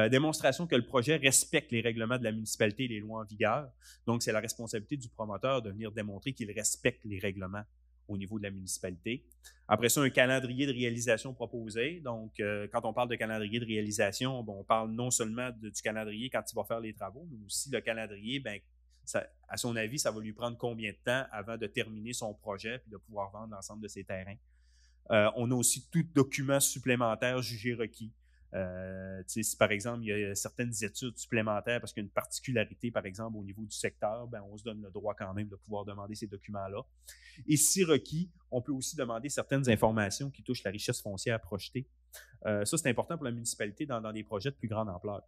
Démonstration que le projet respecte les règlements de la municipalité et les lois en vigueur. Donc, c'est la responsabilité du promoteur de venir démontrer qu'il respecte les règlements au niveau de la municipalité. Après ça, un calendrier de réalisation proposé. Donc, quand on parle de calendrier de réalisation, on parle non seulement du calendrier quand il va faire les travaux, mais aussi le calendrier, bien, à son avis, ça va lui prendre combien de temps avant de terminer son projet puis de pouvoir vendre l'ensemble de ses terrains. On a aussi tout document supplémentaire jugé requis. Si par exemple, il y a certaines études supplémentaires parce qu'il y a une particularité, par exemple, au niveau du secteur, ben, on se donne le droit quand même de pouvoir demander ces documents-là. Et si requis, on peut aussi demander certaines informations qui touchent la richesse foncière projetée. Ça, c'est important pour la municipalité dans des projets de plus grande ampleur.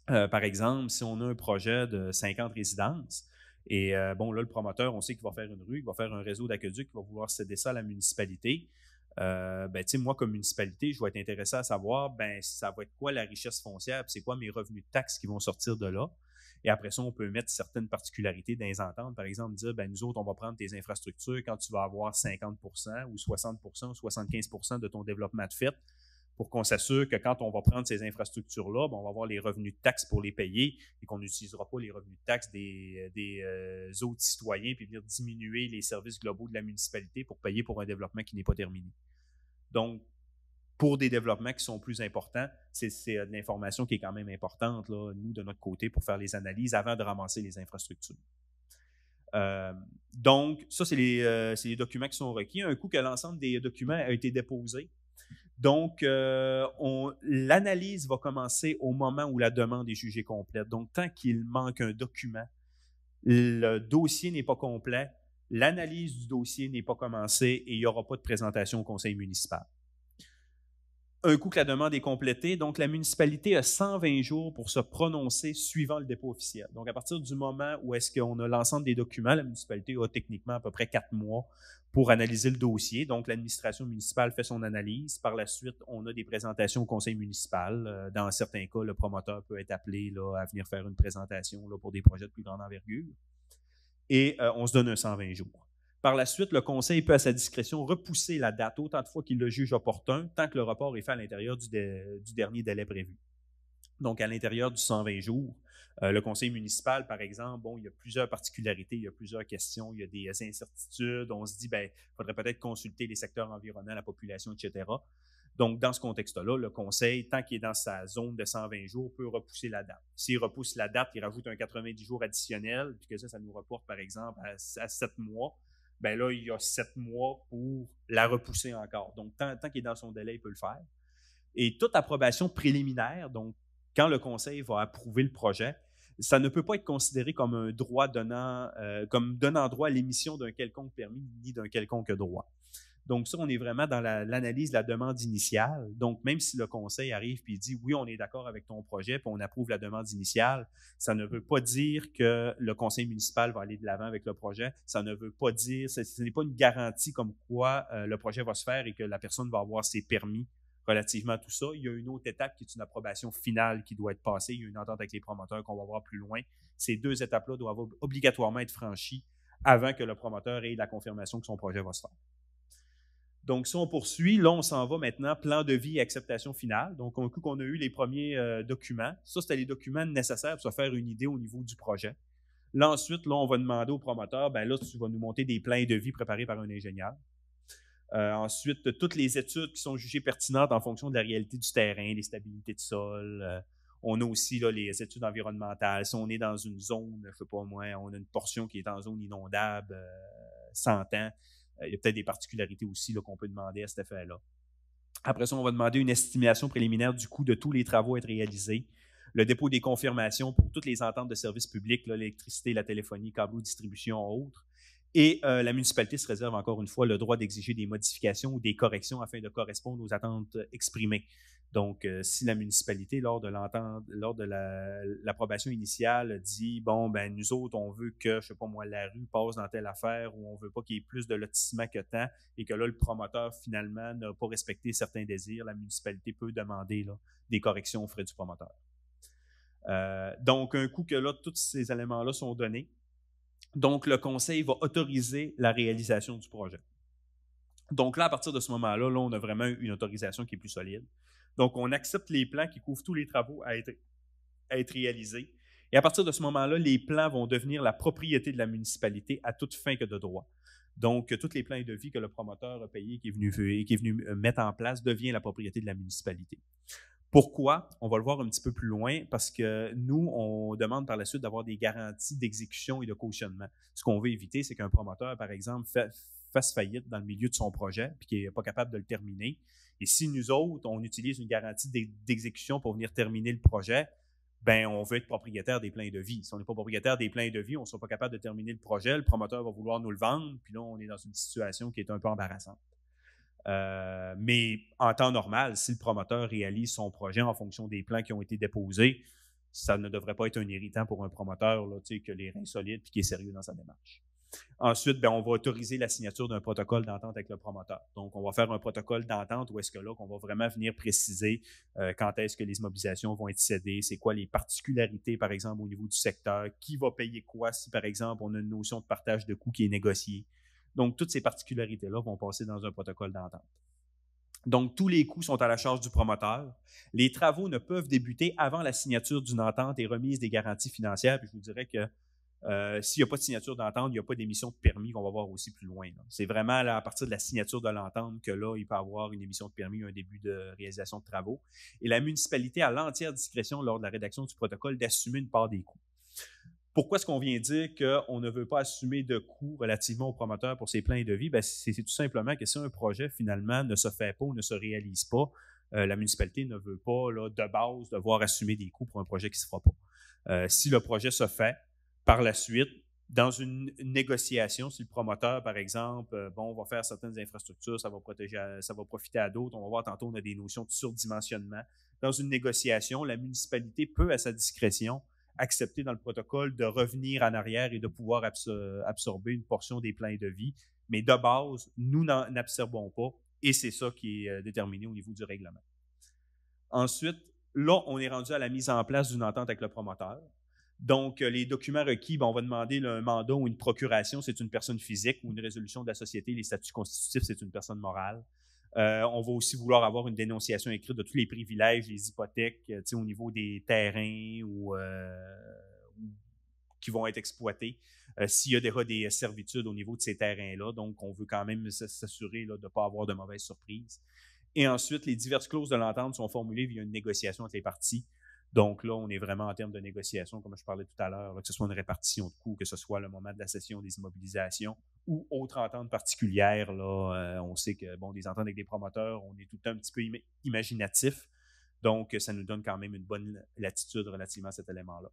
Par exemple, si on a un projet de 50 résidences, et bon, là, le promoteur, on sait qu'il va faire une rue, qu'il va faire un réseau d'aqueduc, qu'il va vouloir céder ça à la municipalité. Moi, comme municipalité, je vais être intéressé à savoir, ça va être quoi la richesse foncière, puis c'est quoi mes revenus de taxes qui vont sortir de là. Et après ça, on peut mettre certaines particularités dans les ententes. Par exemple, dire, nous autres, on va prendre tes infrastructures quand tu vas avoir 50% ou 60% ou 75% de ton développement de fait pour qu'on s'assure que quand on va prendre ces infrastructures-là, on va avoir les revenus de taxes pour les payer et qu'on n'utilisera pas les revenus de taxes des autres citoyens puis venir diminuer les services globaux de la municipalité pour payer pour un développement qui n'est pas terminé. Donc, pour des développements qui sont plus importants, c'est de l'information qui est quand même importante, là, nous, de notre côté, pour faire les analyses avant de ramasser les infrastructures. Donc, ça, c'est les documents qui sont requis. Un coup que l'ensemble des documents a été déposé, donc, l'analyse va commencer au moment où la demande est jugée complète. Donc, tant qu'il manque un document, le dossier n'est pas complet, l'analyse du dossier n'est pas commencée et il n'y aura pas de présentation au conseil municipal. Un coup que la demande est complétée, donc la municipalité a 120 jours pour se prononcer suivant le dépôt officiel. Donc, à partir du moment où est-ce qu'on a l'ensemble des documents, la municipalité a techniquement à peu près 4 mois pour analyser le dossier. Donc, l'administration municipale fait son analyse. Par la suite, on a des présentations au conseil municipal. Dans certains cas, le promoteur peut être appelé là, à venir faire une présentation là, pour des projets de plus grande envergure. Et on se donne un 120 jours. Par la suite, le conseil peut, à sa discrétion, repousser la date autant de fois qu'il le juge opportun, tant que le report est fait à l'intérieur du dernier délai prévu. Donc, à l'intérieur du 120 jours, le conseil municipal, par exemple, il y a plusieurs particularités, il y a plusieurs questions, il y a des incertitudes. On se dit, il faudrait peut-être consulter les secteurs environnants, la population, etc. Donc, dans ce contexte-là, le conseil, tant qu'il est dans sa zone de 120 jours, peut repousser la date. S'il repousse la date, il rajoute un 90 jours additionnel, puis que ça nous reporte, par exemple, à 7 mois. Là, il y a 7 mois pour la repousser encore. Donc, tant qu'il est dans son délai, il peut le faire. Et toute approbation préliminaire, donc, quand le conseil va approuver le projet, ça ne peut pas être considéré comme un droit donnant droit à l'émission d'un quelconque permis ni d'un quelconque droit. Donc, ça, on est vraiment dans l'analyse de la demande initiale. Donc, même si le conseil arrive et dit « Oui, on est d'accord avec ton projet, puis on approuve la demande initiale », ça ne veut pas dire que le conseil municipal va aller de l'avant avec le projet. Ça ne veut pas dire, ce n'est pas une garantie comme quoi le projet va se faire et que la personne va avoir ses permis relativement à tout ça. Il y a une autre étape qui est une approbation finale qui doit être passée. Il y a une entente avec les promoteurs qu'on va voir plus loin. Ces 2 étapes-là doivent obligatoirement être franchies avant que le promoteur ait la confirmation que son projet va se faire. Donc, si on poursuit, là, on s'en va maintenant, plan de vie et acceptation finale. Donc, un coup qu'on a eu les premiers documents, ça, c'était les documents nécessaires pour se faire une idée au niveau du projet. Là, ensuite, là, on va demander au promoteur, ben là, tu vas nous monter des plans de vie préparés par un ingénieur. Ensuite, toutes les études qui sont jugées pertinentes en fonction de la réalité du terrain, les stabilités de sol. On a aussi là, les études environnementales. Si on est dans une zone, je ne sais pas moi, on a une portion qui est en zone inondable, 100 ans. Il y a peut-être des particularités aussi là, qu'on peut demander à cet effet-là. Après ça, on va demander une estimation préliminaire du coût de tous les travaux à être réalisés, le dépôt des confirmations pour toutes les ententes de services publics, l'électricité, la téléphonie, câble, distribution, autres. Et la municipalité se réserve encore une fois le droit d'exiger des modifications ou des corrections afin de correspondre aux attentes exprimées. Donc, si la municipalité, lors de l'approbation initiale, dit, bon, ben nous autres, on veut que, je sais pas moi, la rue passe dans telle affaire ou on veut pas qu'il y ait plus de lotissement que tant et que là, le promoteur, finalement, n'a pas respecté certains désirs, la municipalité peut demander là, des corrections aux frais du promoteur. Donc, un coup que là, tous ces éléments-là sont donnés, donc le conseil va autoriser la réalisation du projet. Donc là, à partir de ce moment-là, là, on a vraiment une autorisation qui est plus solide. Donc, on accepte les plans qui couvrent tous les travaux à être réalisés. Et à partir de ce moment-là, les plans vont devenir la propriété de la municipalité à toute fin que de droit. Donc, tous les plans de vie que le promoteur a payé, qui est venu mettre en place, devient la propriété de la municipalité. Pourquoi? On va le voir un petit peu plus loin parce que nous, on demande par la suite d'avoir des garanties d'exécution et de cautionnement. Ce qu'on veut éviter, c'est qu'un promoteur, par exemple, fasse faillite dans le milieu de son projet puis qu'il n'est pas capable de le terminer. Et si nous autres, on utilise une garantie d'exécution pour venir terminer le projet, ben on veut être propriétaire des plans de vie. Si on n'est pas propriétaire des plans de vie, on ne sera pas capable de terminer le projet, le promoteur va vouloir nous le vendre, puis là, on est dans une situation qui est un peu embarrassante. Mais en temps normal, si le promoteur réalise son projet en fonction des plans qui ont été déposés, ça ne devrait pas être un irritant pour un promoteur là, que les reins solides et qui est sérieux dans sa démarche. Ensuite, ben, on va autoriser la signature d'un protocole d'entente avec le promoteur. Donc, on va faire un protocole d'entente où est-ce que là, qu'on va vraiment venir préciser quand est-ce que les immobilisations vont être cédées, c'est quoi les particularités, par exemple, au niveau du secteur, qui va payer quoi si, par exemple, on a une notion de partage de coûts qui est négociée. Donc, toutes ces particularités-là vont passer dans un protocole d'entente. Donc, tous les coûts sont à la charge du promoteur. Les travaux ne peuvent débuter avant la signature d'une entente et remise des garanties financières. Puis je vous dirais que s'il n'y a pas de signature d'entente, il n'y a pas d'émission de permis qu'on va voir aussi plus loin. C'est vraiment là, à partir de la signature de l'entente que là, il peut y avoir une émission de permis, un début de réalisation de travaux. Et la municipalité a l'entière discrétion lors de la rédaction du protocole d'assumer une part des coûts. Pourquoi est-ce qu'on vient dire qu'on ne veut pas assumer de coûts relativement au promoteur pour ses plans de vie? Ben, c'est tout simplement que si un projet, finalement, ne se fait pas ou ne se réalise pas, la municipalité ne veut pas, là, de base, devoir assumer des coûts pour un projet qui ne se fera pas. Si le projet se fait, par la suite, dans une négociation, si le promoteur, par exemple, on va faire certaines infrastructures, ça va profiter à d'autres. On va voir tantôt, on a des notions de surdimensionnement. Dans une négociation, la municipalité peut, à sa discrétion, accepter dans le protocole de revenir en arrière et de pouvoir absorber une portion des plans de vie. Mais de base, nous n'absorbons pas et c'est ça qui est déterminé au niveau du règlement. Ensuite, là, on est rendu à la mise en place d'une entente avec le promoteur. Donc, les documents requis, on va demander un mandat ou une procuration, c'est une personne physique, ou une résolution de la société, les statuts constitutifs, c'est une personne morale. On va aussi vouloir avoir une dénonciation écrite de tous les privilèges, les hypothèques, au niveau des terrains qui vont être exploités. S'il y a des servitudes au niveau de ces terrains-là, donc on veut quand même s'assurer de ne pas avoir de mauvaises surprises. Et ensuite, les diverses clauses de l'entente sont formulées via une négociation entre les parties. Donc là, on est vraiment en termes de négociation, comme je parlais tout à l'heure, que ce soit une répartition de coûts, que ce soit le moment de la cession des immobilisations ou autre entente particulière. Là, on sait que des ententes avec des promoteurs, on est tout le temps un petit peu imaginatif. Donc, ça nous donne quand même une bonne latitude relativement à cet élément-là.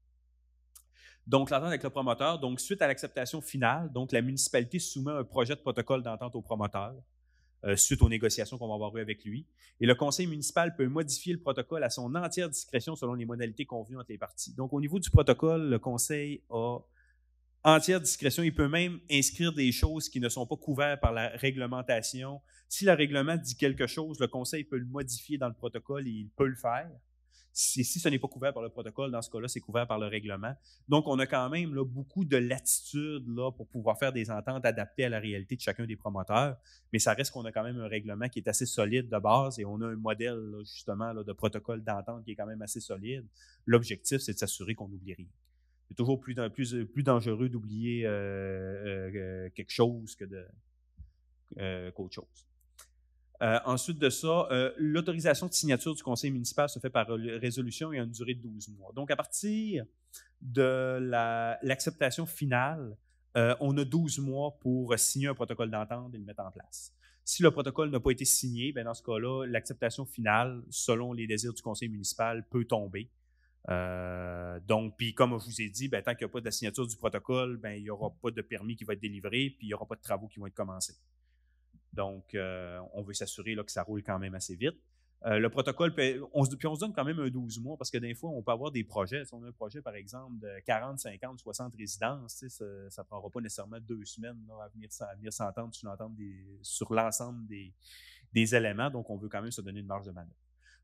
Donc, l'entente avec le promoteur, donc suite à l'acceptation finale, donc la municipalité soumet un projet de protocole d'entente au promoteur. Suite aux négociations qu'on va avoir eues avec lui. Et le conseil municipal peut modifier le protocole à son entière discrétion selon les modalités convenues entre les parties. Donc, au niveau du protocole, le conseil a entière discrétion. Il peut même inscrire des choses qui ne sont pas couvertes par la réglementation. Si le règlement dit quelque chose, le conseil peut le modifier dans le protocole et il peut le faire. Si ce n'est pas couvert par le protocole, dans ce cas-là, c'est couvert par le règlement. Donc, on a quand même là, beaucoup de latitude là, pour pouvoir faire des ententes adaptées à la réalité de chacun des promoteurs, mais ça reste qu'on a quand même un règlement qui est assez solide de base et on a un modèle là, justement là, de protocole d'entente qui est quand même assez solide. L'objectif, c'est de s'assurer qu'on n'oublie rien. C'est toujours plus dangereux d'oublier quelque chose qu'autre chose. Ensuite de ça, l'autorisation de signature du conseil municipal se fait par résolution et a une durée de 12 mois. Donc, à partir de l'acceptation finale, on a 12 mois pour signer un protocole d'entente et le mettre en place. Si le protocole n'a pas été signé, bien dans ce cas-là, l'acceptation finale, selon les désirs du conseil municipal, peut tomber. Donc, puis comme je vous ai dit, bien, tant qu'il n'y a pas de signature du protocole, bien, il n'y aura pas de permis qui va être délivré, puis il n'y aura pas de travaux qui vont être commencés. Donc, on veut s'assurer là, que ça roule quand même assez vite. Le protocole, on se donne quand même un 12 mois parce que des fois, on peut avoir des projets. Si on a un projet, par exemple, de 40, 50, 60 résidences, ça ne prendra pas nécessairement 2 semaines là, à venir s'entendre sur l'ensemble des éléments. Donc, on veut quand même se donner une marge de manœuvre.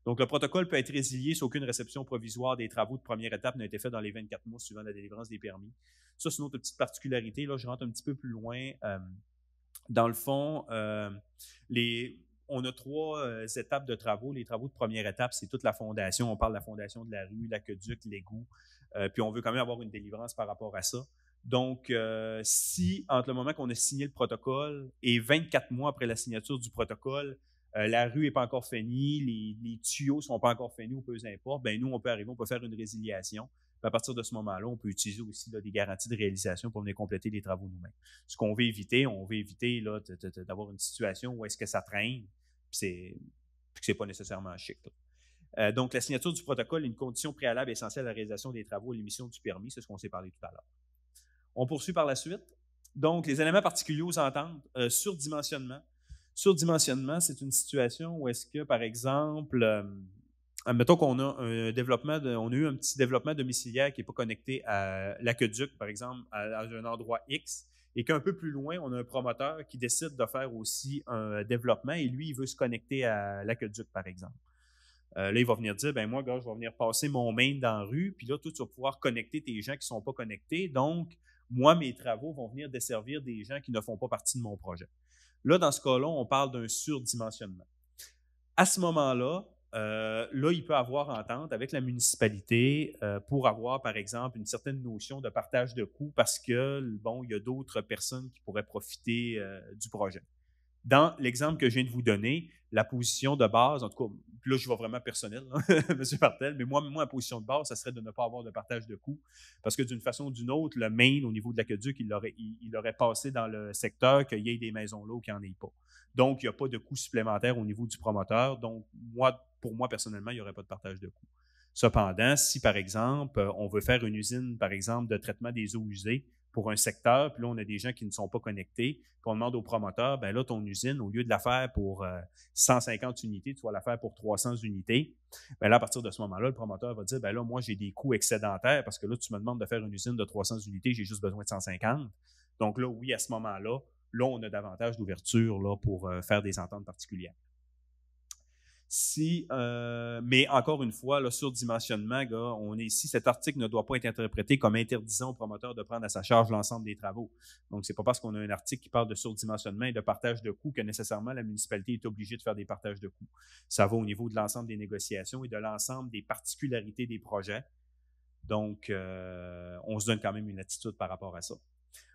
Donc, le protocole peut être résilié si aucune réception provisoire des travaux de première étape n'a été faite dans les 24 mois suivant la délivrance des permis. Ça, c'est une autre petite particularité. Là, je rentre un petit peu plus loin. Dans le fond, on a 3 étapes de travaux. Les travaux de première étape, c'est toute la fondation. On parle de la fondation de la rue, l'aqueduc, l'égout. Puis on veut quand même avoir une délivrance par rapport à ça. Donc, si entre le moment qu'on a signé le protocole et 24 mois après la signature du protocole, la rue n'est pas encore finie, les tuyaux ne sont pas encore finis ou peu importe, bien nous, on peut arriver, on peut faire une résiliation. Puis à partir de ce moment-là, on peut utiliser aussi là, des garanties de réalisation pour venir compléter les travaux nous-mêmes. Ce qu'on veut éviter, là, d'avoir une situation où est-ce que ça traîne, puis c'est pas nécessairement chic. Donc, la signature du protocole est une condition préalable essentielle à la réalisation des travaux et l'émission du permis, c'est ce qu'on s'est parlé tout à l'heure. On poursuit par la suite. Donc, les éléments particuliers aux ententes, surdimensionnement. Surdimensionnement, c'est une situation où est-ce que, par exemple, admettons qu'on a on a eu un petit développement domiciliaire qui n'est pas connecté à l'aqueduc, par exemple, à un endroit X, et qu'un peu plus loin, on a un promoteur qui décide de faire aussi un développement et lui, il veut se connecter à l'aqueduc, par exemple. Là, il va venir dire, ben moi, gars, je vais venir passer mon main dans la rue, puis là, toi, tu vas pouvoir connecter tes gens qui ne sont pas connectés. Donc, moi, mes travaux vont venir desservir des gens qui ne font pas partie de mon projet. Là, dans ce cas-là, on parle d'un surdimensionnement. À ce moment-là, là, il peut avoir entente avec la municipalité pour avoir, par exemple, une certaine notion de partage de coûts parce que, bon, il y a d'autres personnes qui pourraient profiter du projet. Dans l'exemple que je viens de vous donner, la position de base, en tout cas, là, je vais vraiment personnel, M. Martel, mais moi, ma position de base, ça serait de ne pas avoir de partage de coûts parce que d'une façon ou d'une autre, le main, au niveau de l'aqueduc, il aurait passé dans le secteur qu'il y ait des maisons là ou qu'il n'y en ait pas. Donc, il n'y a pas de coûts supplémentaires au niveau du promoteur. Donc, pour moi, personnellement, il n'y aurait pas de partage de coûts. Cependant, si, par exemple, on veut faire une usine, par exemple, de traitement des eaux usées pour un secteur, puis là, on a des gens qui ne sont pas connectés, puis on demande au promoteur, bien là, ton usine, au lieu de la faire pour 150 unités, tu vas la faire pour 300 unités. Bien là, à partir de ce moment-là, le promoteur va dire, bien là, moi, j'ai des coûts excédentaires parce que là, tu me demandes de faire une usine de 300 unités, j'ai juste besoin de 150. Donc là, oui, à ce moment-là, on a davantage d'ouverture là, pour faire des ententes particulières. Mais encore une fois, le surdimensionnement, si cet article ne doit pas être interprété comme interdisant au promoteur de prendre à sa charge l'ensemble des travaux. Donc, c'est pas parce qu'on a un article qui parle de surdimensionnement et de partage de coûts que nécessairement la municipalité est obligée de faire des partages de coûts. Ça va au niveau de l'ensemble des négociations et de l'ensemble des particularités des projets. Donc, on se donne quand même une attitude par rapport à ça.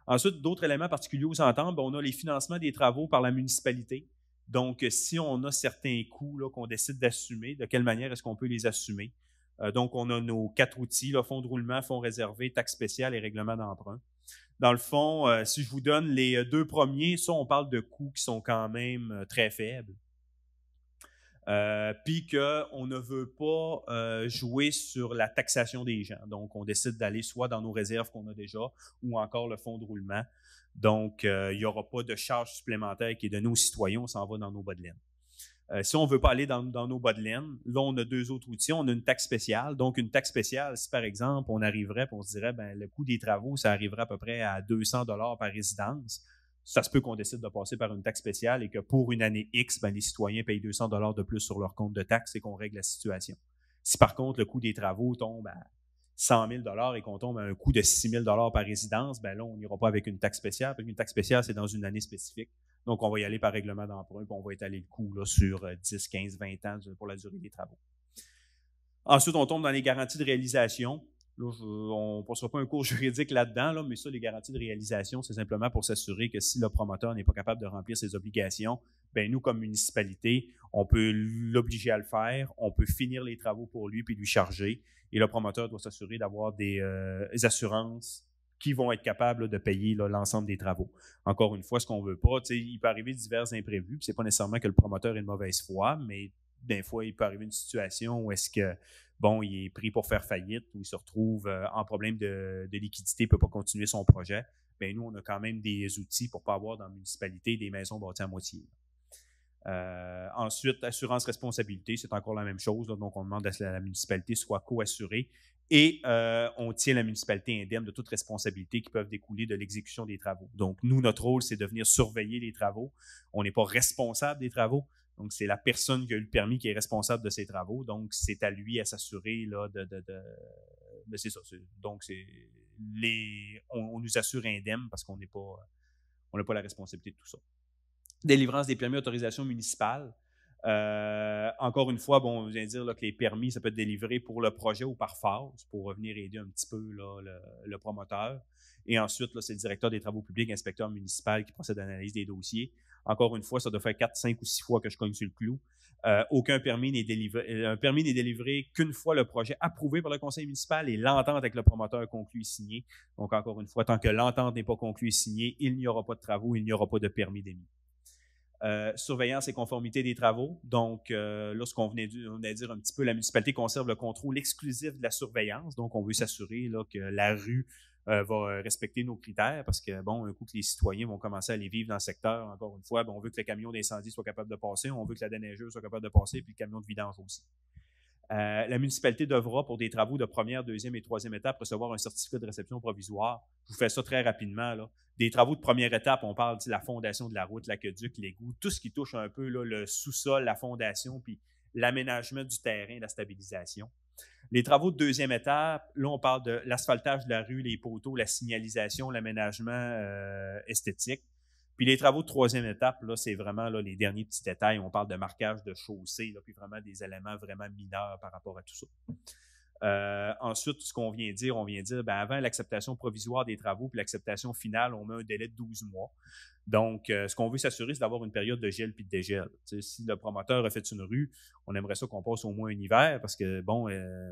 Ensuite, d'autres éléments particuliers aux ententes, on a les financements des travaux par la municipalité. Donc, si on a certains coûts là, qu'on décide d'assumer, de quelle manière est-ce qu'on peut les assumer? Donc, on a nos 4 outils, là, fonds de roulement, fonds réservés, taxes spéciales et règlements d'emprunt. Dans le fond, si je vous donne les 2 premiers, ça, on parle de coûts qui sont quand même très faibles. Puis qu'on ne veut pas jouer sur la taxation des gens. Donc, on décide d'aller soit dans nos réserves qu'on a déjà ou encore le fonds de roulement. Donc, il n'y aura pas de charge supplémentaire qui est donnée aux citoyens, on s'en va dans nos bas de laine. Si on ne veut pas aller dans nos bas de laine, là, on a 2 autres outils. On a une taxe spéciale. Donc, une taxe spéciale, si par exemple, on arriverait et on se dirait, le coût des travaux, ça arriverait à peu près à 200 $ par résidence, ça se peut qu'on décide de passer par une taxe spéciale et que pour une année X, les citoyens payent 200 $ de plus sur leur compte de taxe et qu'on règle la situation. Si par contre, le coût des travaux tombe à 100 000 $ et qu'on tombe à un coût de 6 000 $ par résidence, là, on n'ira pas avec une taxe spéciale. Parce qu'une taxe spéciale, c'est dans une année spécifique. Donc, on va y aller par règlement d'emprunt, puis on va étaler le coût là, sur 10, 15, 20 ans pour la durée des travaux. Ensuite, on tombe dans les garanties de réalisation. Là, on ne passera pas un cours juridique là-dedans, là, mais ça, les garanties de réalisation, c'est simplement pour s'assurer que si le promoteur n'est pas capable de remplir ses obligations, nous, comme municipalité, on peut l'obliger à le faire, on peut finir les travaux pour lui puis lui charger, et le promoteur doit s'assurer d'avoir des assurances qui vont être capables de payer l'ensemble des travaux. Encore une fois, ce qu'on ne veut pas, il peut arriver divers imprévus, puis ce n'est pas nécessairement que le promoteur ait de mauvaise foi, mais des fois, il peut arriver une situation où est-ce que, il est pris pour faire faillite ou il se retrouve en problème de liquidité, ne peut pas continuer son projet. Nous, on a quand même des outils pour ne pas avoir dans la municipalité des maisons bâties à moitié. Ensuite, assurance responsabilité, c'est encore la même chose. Là, donc, on demande à la municipalité soit co-assurée et on tient la municipalité indemne de toute responsabilité qui peuvent découler de l'exécution des travaux. Donc, nous, notre rôle, c'est de venir surveiller les travaux. On n'est pas responsable des travaux. Donc, c'est la personne qui a eu le permis qui est responsable de ces travaux. Donc, c'est à lui à s'assurer là, c'est ça. Donc, on nous assure indemne parce qu'on n'a pas la responsabilité de tout ça. Délivrance des permis d'autorisation municipale. Encore une fois, on vient dire là, que les permis, ça peut être délivré pour le projet ou par phase pour revenir aider un petit peu là, le promoteur. Et ensuite, là, c'est le directeur des travaux publics, inspecteur municipal qui procède à l'analyse des dossiers. Encore une fois, ça doit faire 4, 5 ou 6 fois que je cogne sur le clou. Aucun permis n'est délivré. Un permis n'est délivré qu'une fois le projet approuvé par le conseil municipal et l'entente avec le promoteur conclue et signée. Donc, encore une fois, tant que l'entente n'est pas conclue et signée, il n'y aura pas de travaux, il n'y aura pas de permis d'émis. Surveillance et conformité des travaux. Donc, là, ce qu'on venait de dire un petit peu, la municipalité conserve le contrôle exclusif de la surveillance. Donc, on veut s'assurer là, que la rue va respecter nos critères parce que, un coup que les citoyens vont commencer à aller vivre dans le secteur, encore une fois, on veut que le camion d'incendie soit capable de passer, on veut que la déneigeuse soit capable de passer, puis le camion de vidange aussi. La municipalité devra, pour des travaux de première, deuxième et troisième étape, recevoir un certificat de réception provisoire. Je vous fais ça très rapidement. Là. Des travaux de première étape, on parle de la fondation de la route, l'aqueduc, l'égout, tout ce qui touche un peu là, le sous-sol, la fondation, puis l'aménagement du terrain, la stabilisation. Les travaux de deuxième étape, là, on parle de l'asphaltage de la rue, les poteaux, la signalisation, l'aménagement esthétique. Puis les travaux de troisième étape, là, c'est vraiment là, les derniers petits détails. On parle de marquage de chaussée, là, puis vraiment des éléments vraiment mineurs par rapport à tout ça. Ensuite, ce qu'on vient dire, avant l'acceptation provisoire des travaux puis l'acceptation finale, on met un délai de 12 mois. Donc, ce qu'on veut s'assurer, c'est d'avoir une période de gel puis de dégel. Si le promoteur a fait une rue, on aimerait ça qu'on passe au moins un hiver parce que,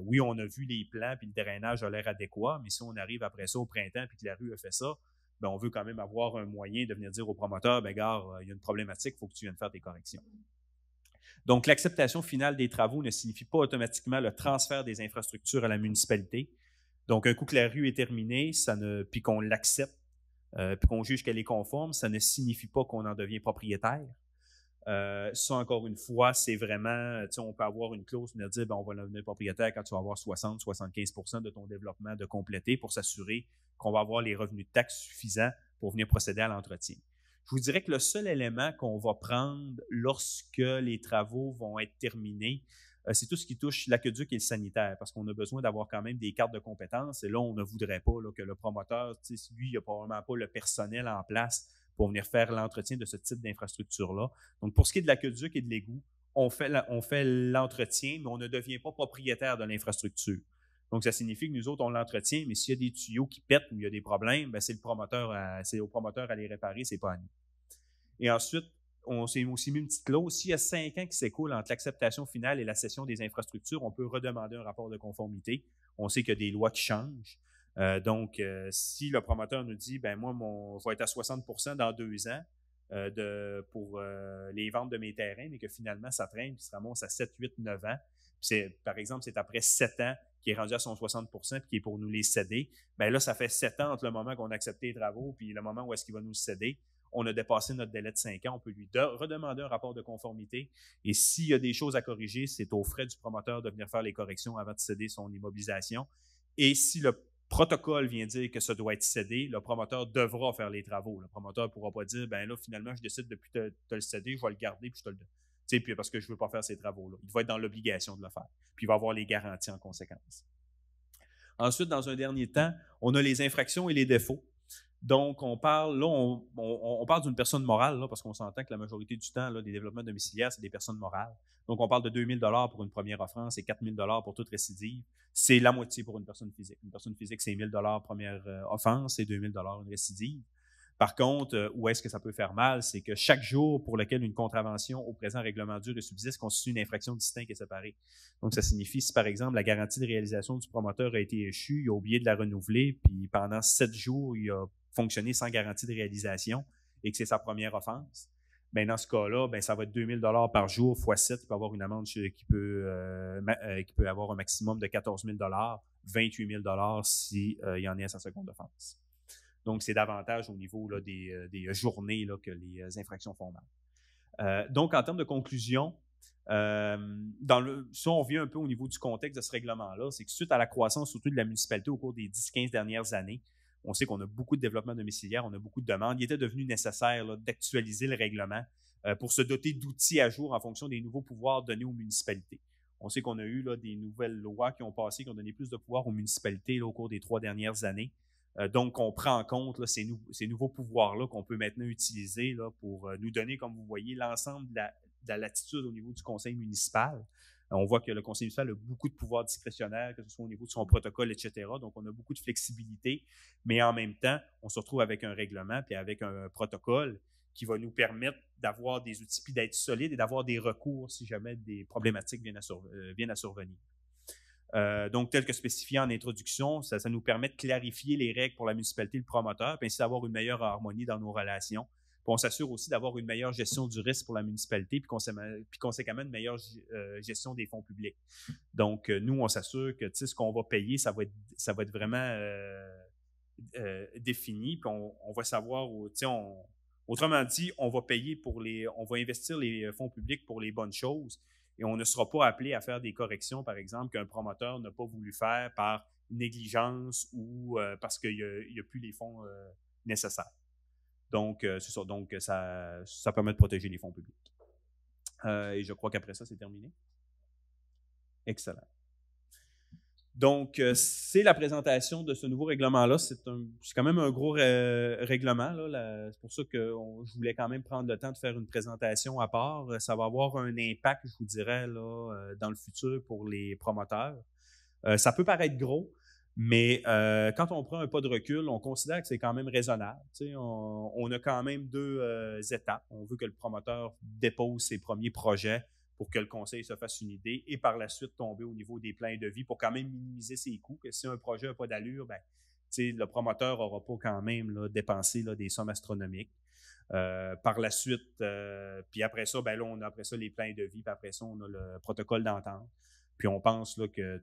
oui, on a vu les plans puis le drainage a l'air adéquat, mais si on arrive après ça au printemps puis que la rue a fait ça, on veut quand même avoir un moyen de venir dire au promoteur, gars, il y a une problématique, il faut que tu viennes faire tes corrections. Donc, l'acceptation finale des travaux ne signifie pas automatiquement le transfert des infrastructures à la municipalité. Donc, un coup que la rue est terminée, puis qu'on l'accepte, puis qu'on juge qu'elle est conforme, ça ne signifie pas qu'on en devient propriétaire. Ça, encore une fois, c'est vraiment, on peut avoir une clause qui nous dire, on va devenir propriétaire quand tu vas avoir 60-75% de ton développement de compléter pour s'assurer qu'on va avoir les revenus de taxes suffisants pour venir procéder à l'entretien. Je vous dirais que le seul élément qu'on va prendre lorsque les travaux vont être terminés, c'est tout ce qui touche l'aqueduc et le sanitaire, parce qu'on a besoin d'avoir quand même des cartes de compétences. Et là, on ne voudrait pas là, que le promoteur, lui, il n'a probablement pas le personnel en place pour venir faire l'entretien de ce type d'infrastructure-là. Donc, pour ce qui est de l'aqueduc et de l'égout, on fait l'entretien, mais on ne devient pas propriétaire de l'infrastructure. Donc, ça signifie que nous autres, on l'entretient, mais s'il y a des tuyaux qui pètent ou il y a des problèmes, c'est au promoteur à les réparer, c'est pas à nous. Et ensuite, on s'est aussi mis une petite clause. S'il y a 5 ans qui s'écoulent entre l'acceptation finale et la cession des infrastructures, on peut redemander un rapport de conformité. On sait qu'il y a des lois qui changent. Donc, si le promoteur nous dit, moi, je vais être à 60% dans 2 ans pour les ventes de mes terrains, mais que finalement, ça traîne, puis se ramasse à 7, 8, 9 ans. Puis par exemple, c'est après 7 ans qu'il est rendu à son 60% puis qui est pour nous les céder. Là, ça fait 7 ans entre le moment qu'on a accepté les travaux puis le moment où est-ce qu'il va nous céder. on a dépassé notre délai de 5 ans, on peut lui redemander un rapport de conformité. Et s'il y a des choses à corriger, c'est aux frais du promoteur de venir faire les corrections avant de céder son immobilisation. Et si le protocole vient dire que ça doit être cédé, le promoteur devra faire les travaux. Le promoteur ne pourra pas dire, ben là, finalement, je décide de te le céder, je vais le garder, puis je te le donne. Puis parce que je ne veux pas faire ces travaux-là. Il va être dans l'obligation de le faire. Puis il va avoir les garanties en conséquence. Ensuite, dans un dernier temps, on a les infractions et les défauts. Donc, on parle d'une personne morale, là, parce qu'on s'entend que la majorité du temps, là, les développements domiciliaires, c'est des personnes morales. Donc, on parle de 2 000 $ pour une première offense et 4 000 $ pour toute récidive. C'est la moitié pour une personne physique. Une personne physique, c'est 1 000 $ première offense et 2 000 $ une récidive. Par contre, où est-ce que ça peut faire mal, c'est que chaque jour pour lequel une contravention au présent règlement dur et subsiste constitue une infraction distincte et séparée. Donc, ça signifie si, par exemple, la garantie de réalisation du promoteur a été échue, il a oublié de la renouveler, puis pendant 7 jours, il a fonctionné sans garantie de réalisation et que c'est sa première offense, bien, dans ce cas-là, bien, ça va être 2 000 $ par jour fois 7, il peut avoir une amende qui peut avoir un maximum de 14 000 $, 28 000 $ s'il y en est à sa seconde offense. Donc, c'est davantage au niveau là, des journées là, que les infractions font mal. Donc, en termes de conclusion, si on revient un peu au niveau du contexte de ce règlement-là, c'est que suite à la croissance surtout de la municipalité au cours des 10-15 dernières années, on sait qu'on a beaucoup de développement domiciliaire, on a beaucoup de demandes. Il était devenu nécessaire là, d'actualiser le règlement pour se doter d'outils à jour en fonction des nouveaux pouvoirs donnés aux municipalités. On sait qu'on a eu là, des nouvelles lois qui ont passé, qui ont donné plus de pouvoir aux municipalités là, au cours des 3 dernières années. Donc, on prend en compte là, ces nouveaux pouvoirs-là qu'on peut maintenant utiliser là, pour nous donner, comme vous voyez, l'ensemble de la latitude au niveau du conseil municipal. On voit que le conseil municipal a beaucoup de pouvoirs discrétionnaires, que ce soit au niveau de son protocole, etc. Donc, on a beaucoup de flexibilité, mais en même temps, on se retrouve avec un règlement puis avec un protocole qui va nous permettre d'avoir des outils puis d'être solide et d'avoir des recours si jamais des problématiques viennent à survenir. Donc, tel que spécifié en introduction, ça nous permet de clarifier les règles pour la municipalité et le promoteur, puis ainsi d'avoir une meilleure harmonie dans nos relations. Puis on s'assure aussi d'avoir une meilleure gestion du risque pour la municipalité, puis conséquemment une meilleure gestion des fonds publics. Donc, nous, on s'assure que ce qu'on va payer, ça va être vraiment défini, puis on va savoir, autrement dit, on va investir les fonds publics pour les bonnes choses. Et on ne sera pas appelé à faire des corrections, par exemple, qu'un promoteur n'a pas voulu faire par négligence ou parce qu'il n'y a plus les fonds nécessaires. Donc, c'est ça. Donc, ça permet de protéger les fonds publics. Et je crois qu'après ça, c'est terminé. Excellent. Donc, c'est la présentation de ce nouveau règlement-là. C'est quand même un gros règlement. Là. C'est pour ça que je voulais quand même prendre le temps de faire une présentation à part. Ça va avoir un impact, je vous dirais, là, dans le futur pour les promoteurs. Ça peut paraître gros, mais quand on prend un pas de recul, on considère que c'est quand même raisonnable. On a quand même 2 étapes. On veut que le promoteur dépose ses premiers projets pour que le conseil se fasse une idée et par la suite tomber au niveau des plans et devis pour quand même minimiser ses coûts. Que si un projet n'a pas d'allure, ben, le promoteur n'aura pas quand même là, dépensé là, des sommes astronomiques. Par la suite, puis après ça, ben là, on a après ça les plans et devis, puis après ça, on a le protocole d'entente. Puis on pense là, que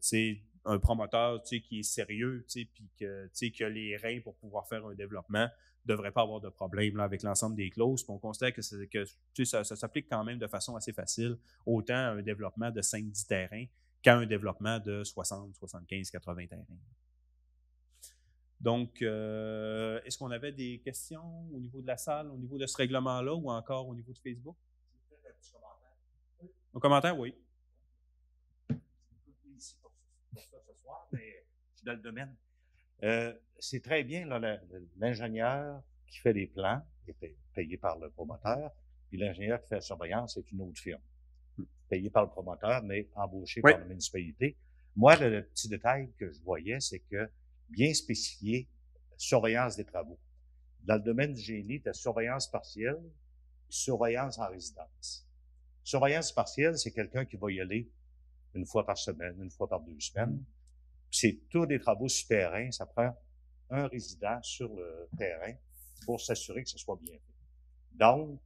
un promoteur qui est sérieux, puis qui a les reins pour pouvoir faire un développement, ne devrait pas avoir de problème là, avec l'ensemble des clauses. Puis on constate que ça s'applique quand même de façon assez facile, autant à un développement de 5-10 terrains qu'à un développement de 60, 75, 80 terrains. Donc, est-ce qu'on avait des questions au niveau de la salle, au niveau de ce règlement-là ou encore au niveau de Facebook? Un commentaire, oui. Ici pour ça ce soir, mais je suis dans le domaine. C'est très bien là, l'ingénieur qui fait les plans est payé par le promoteur, puis l'ingénieur qui fait la surveillance est une autre firme, payé par le promoteur, mais embauché par la municipalité. Moi, le petit détail que je voyais, c'est que bien spécifié, surveillance des travaux. Dans le domaine du génie, tu as surveillance partielle et surveillance en résidence. Surveillance partielle, c'est quelqu'un qui va y aller une fois par semaine, une fois par 2 semaines. C'est tous des travaux souterrains. Ça prend un résident sur le terrain pour s'assurer que ce soit bien fait. Donc,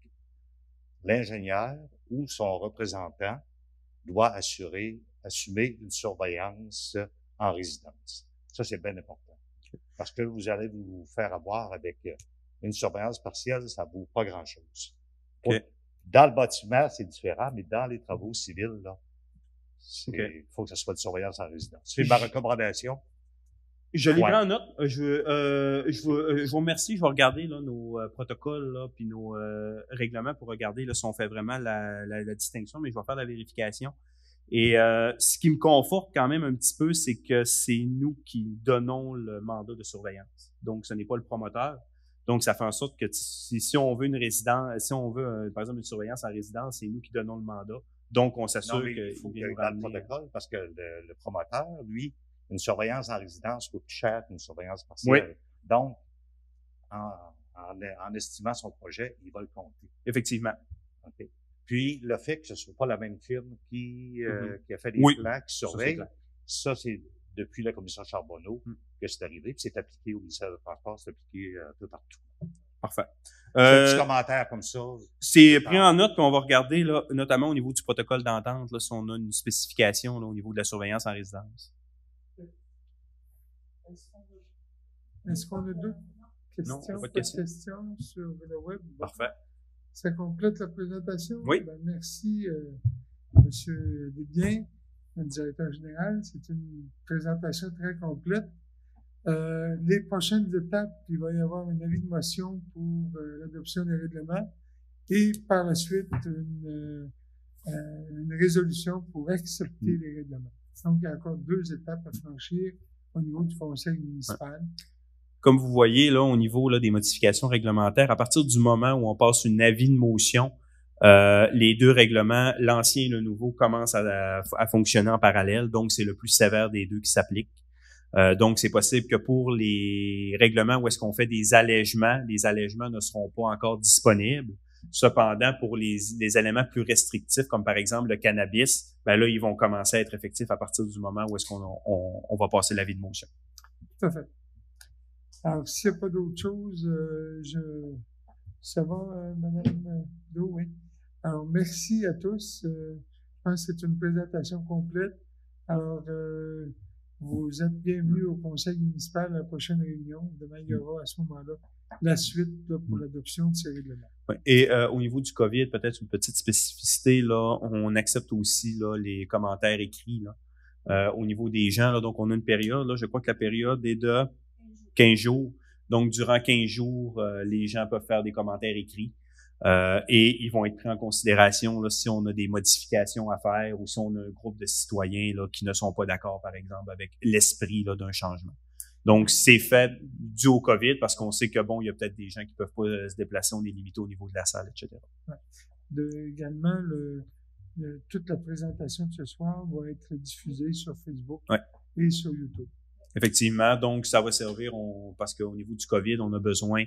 l'ingénieur ou son représentant doit assumer une surveillance en résidence. Ça, c'est bien important. Parce que vous allez vous faire avoir avec Une surveillance partielle, ça vaut pas grand-chose. OK. Dans le bâtiment, c'est différent, mais dans les travaux civils, là, il faut que ce soit une surveillance en résidence. C'est ma recommandation. Je l'ai pris en note. Je vous remercie. Je vais regarder là, nos protocoles là, puis nos règlements pour regarder là, si on fait vraiment la distinction, mais je vais faire la vérification. Et ce qui me conforte quand même un petit peu, c'est que c'est nous qui donnons le mandat de surveillance. Donc, ce n'est pas le promoteur. Donc, ça fait en sorte que si on veut une résidence, si on veut, par exemple, une surveillance en résidence, c'est nous qui donnons le mandat. Donc, on s'assure qu'il faut vient nous dans le ramener. protocole, parce que le promoteur, lui, une surveillance en résidence coûte cher qu'une surveillance partielle. Oui. Donc, en estimant son projet, il va le compter. Effectivement. OK. Puis, le fait que ce ne soit pas la même firme qui a fait des plans, qui surveille, ça, c'est depuis la commission Charbonneau que c'est arrivé, puis c'est appliqué au ministère du Transport, c'est appliqué un peu partout. Parfait. Un petit commentaire comme ça. C'est pris en note, puis on va regarder, là, notamment au niveau du protocole d'entente, là, si on a une spécification là, au niveau de la surveillance en résidence. Est-ce qu'on a d'autres questions? Non, pas de questions sur le web? Parfait. Ça complète la présentation? Oui. Ben, merci, M. Desbiens, le directeur général. C'est une présentation très complète. Les prochaines étapes, il va y avoir un avis de motion pour l'adoption des règlements et par la suite une résolution pour accepter les règlements. Donc, il y a encore 2 étapes à franchir au niveau du conseil municipal. Comme vous voyez, là, au niveau là, des modifications réglementaires, à partir du moment où on passe une avis de motion, les 2 règlements, l'ancien et le nouveau, commencent à fonctionner en parallèle. Donc, c'est le plus sévère des 2 qui s'applique. Donc, c'est possible que pour les règlements où est-ce qu'on fait des allègements, les allègements ne seront pas encore disponibles. Cependant, pour les éléments plus restrictifs, comme par exemple le cannabis, ben là, ils vont commencer à être effectifs à partir du moment où est-ce qu'on va passer l'avis de motion. Tout à fait. Alors, s'il n'y a pas d'autre chose, ça va, Mme Do, oui. Alors, merci à tous. Je pense que c'est une présentation complète. Alors, vous êtes bienvenus au conseil municipal à la prochaine réunion. Demain, il y aura à ce moment-là la suite là, pour l'adoption de ces règlements. Ouais. Et au niveau du COVID, peut-être une petite spécificité, là, on accepte aussi là, les commentaires écrits là, au niveau des gens. Là, donc, on a une période, là, je crois que la période est de 15 jours. Donc, durant 15 jours, les gens peuvent faire des commentaires écrits et ils vont être pris en considération là, si on a des modifications à faire ou si on a un groupe de citoyens là, qui ne sont pas d'accord, par exemple, avec l'esprit là, d'un changement. Donc, c'est fait dû au COVID parce qu'on sait que, bon, il y a peut-être des gens qui peuvent pas se déplacer, on est limité au niveau de la salle, etc. Ouais. Également, toute la présentation de ce soir va être diffusée sur Facebook et sur YouTube. Effectivement, donc ça va servir, parce qu'au niveau du COVID, on a besoin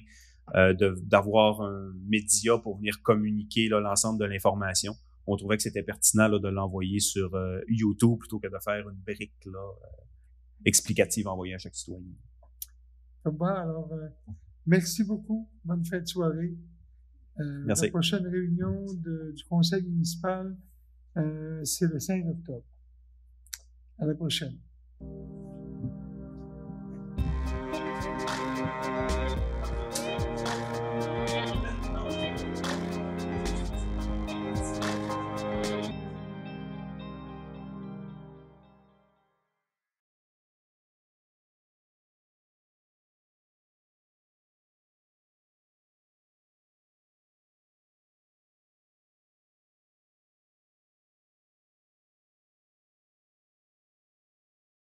d'avoir un média pour venir communiquer là, l'ensemble de l'information. On trouvait que c'était pertinent là, de l'envoyer sur YouTube plutôt que de faire une brique là, explicative envoyée à chaque citoyen. Bon, alors, merci beaucoup. Bonne fin de soirée. Merci. La prochaine réunion du conseil municipal, c'est le 5 octobre. À la prochaine.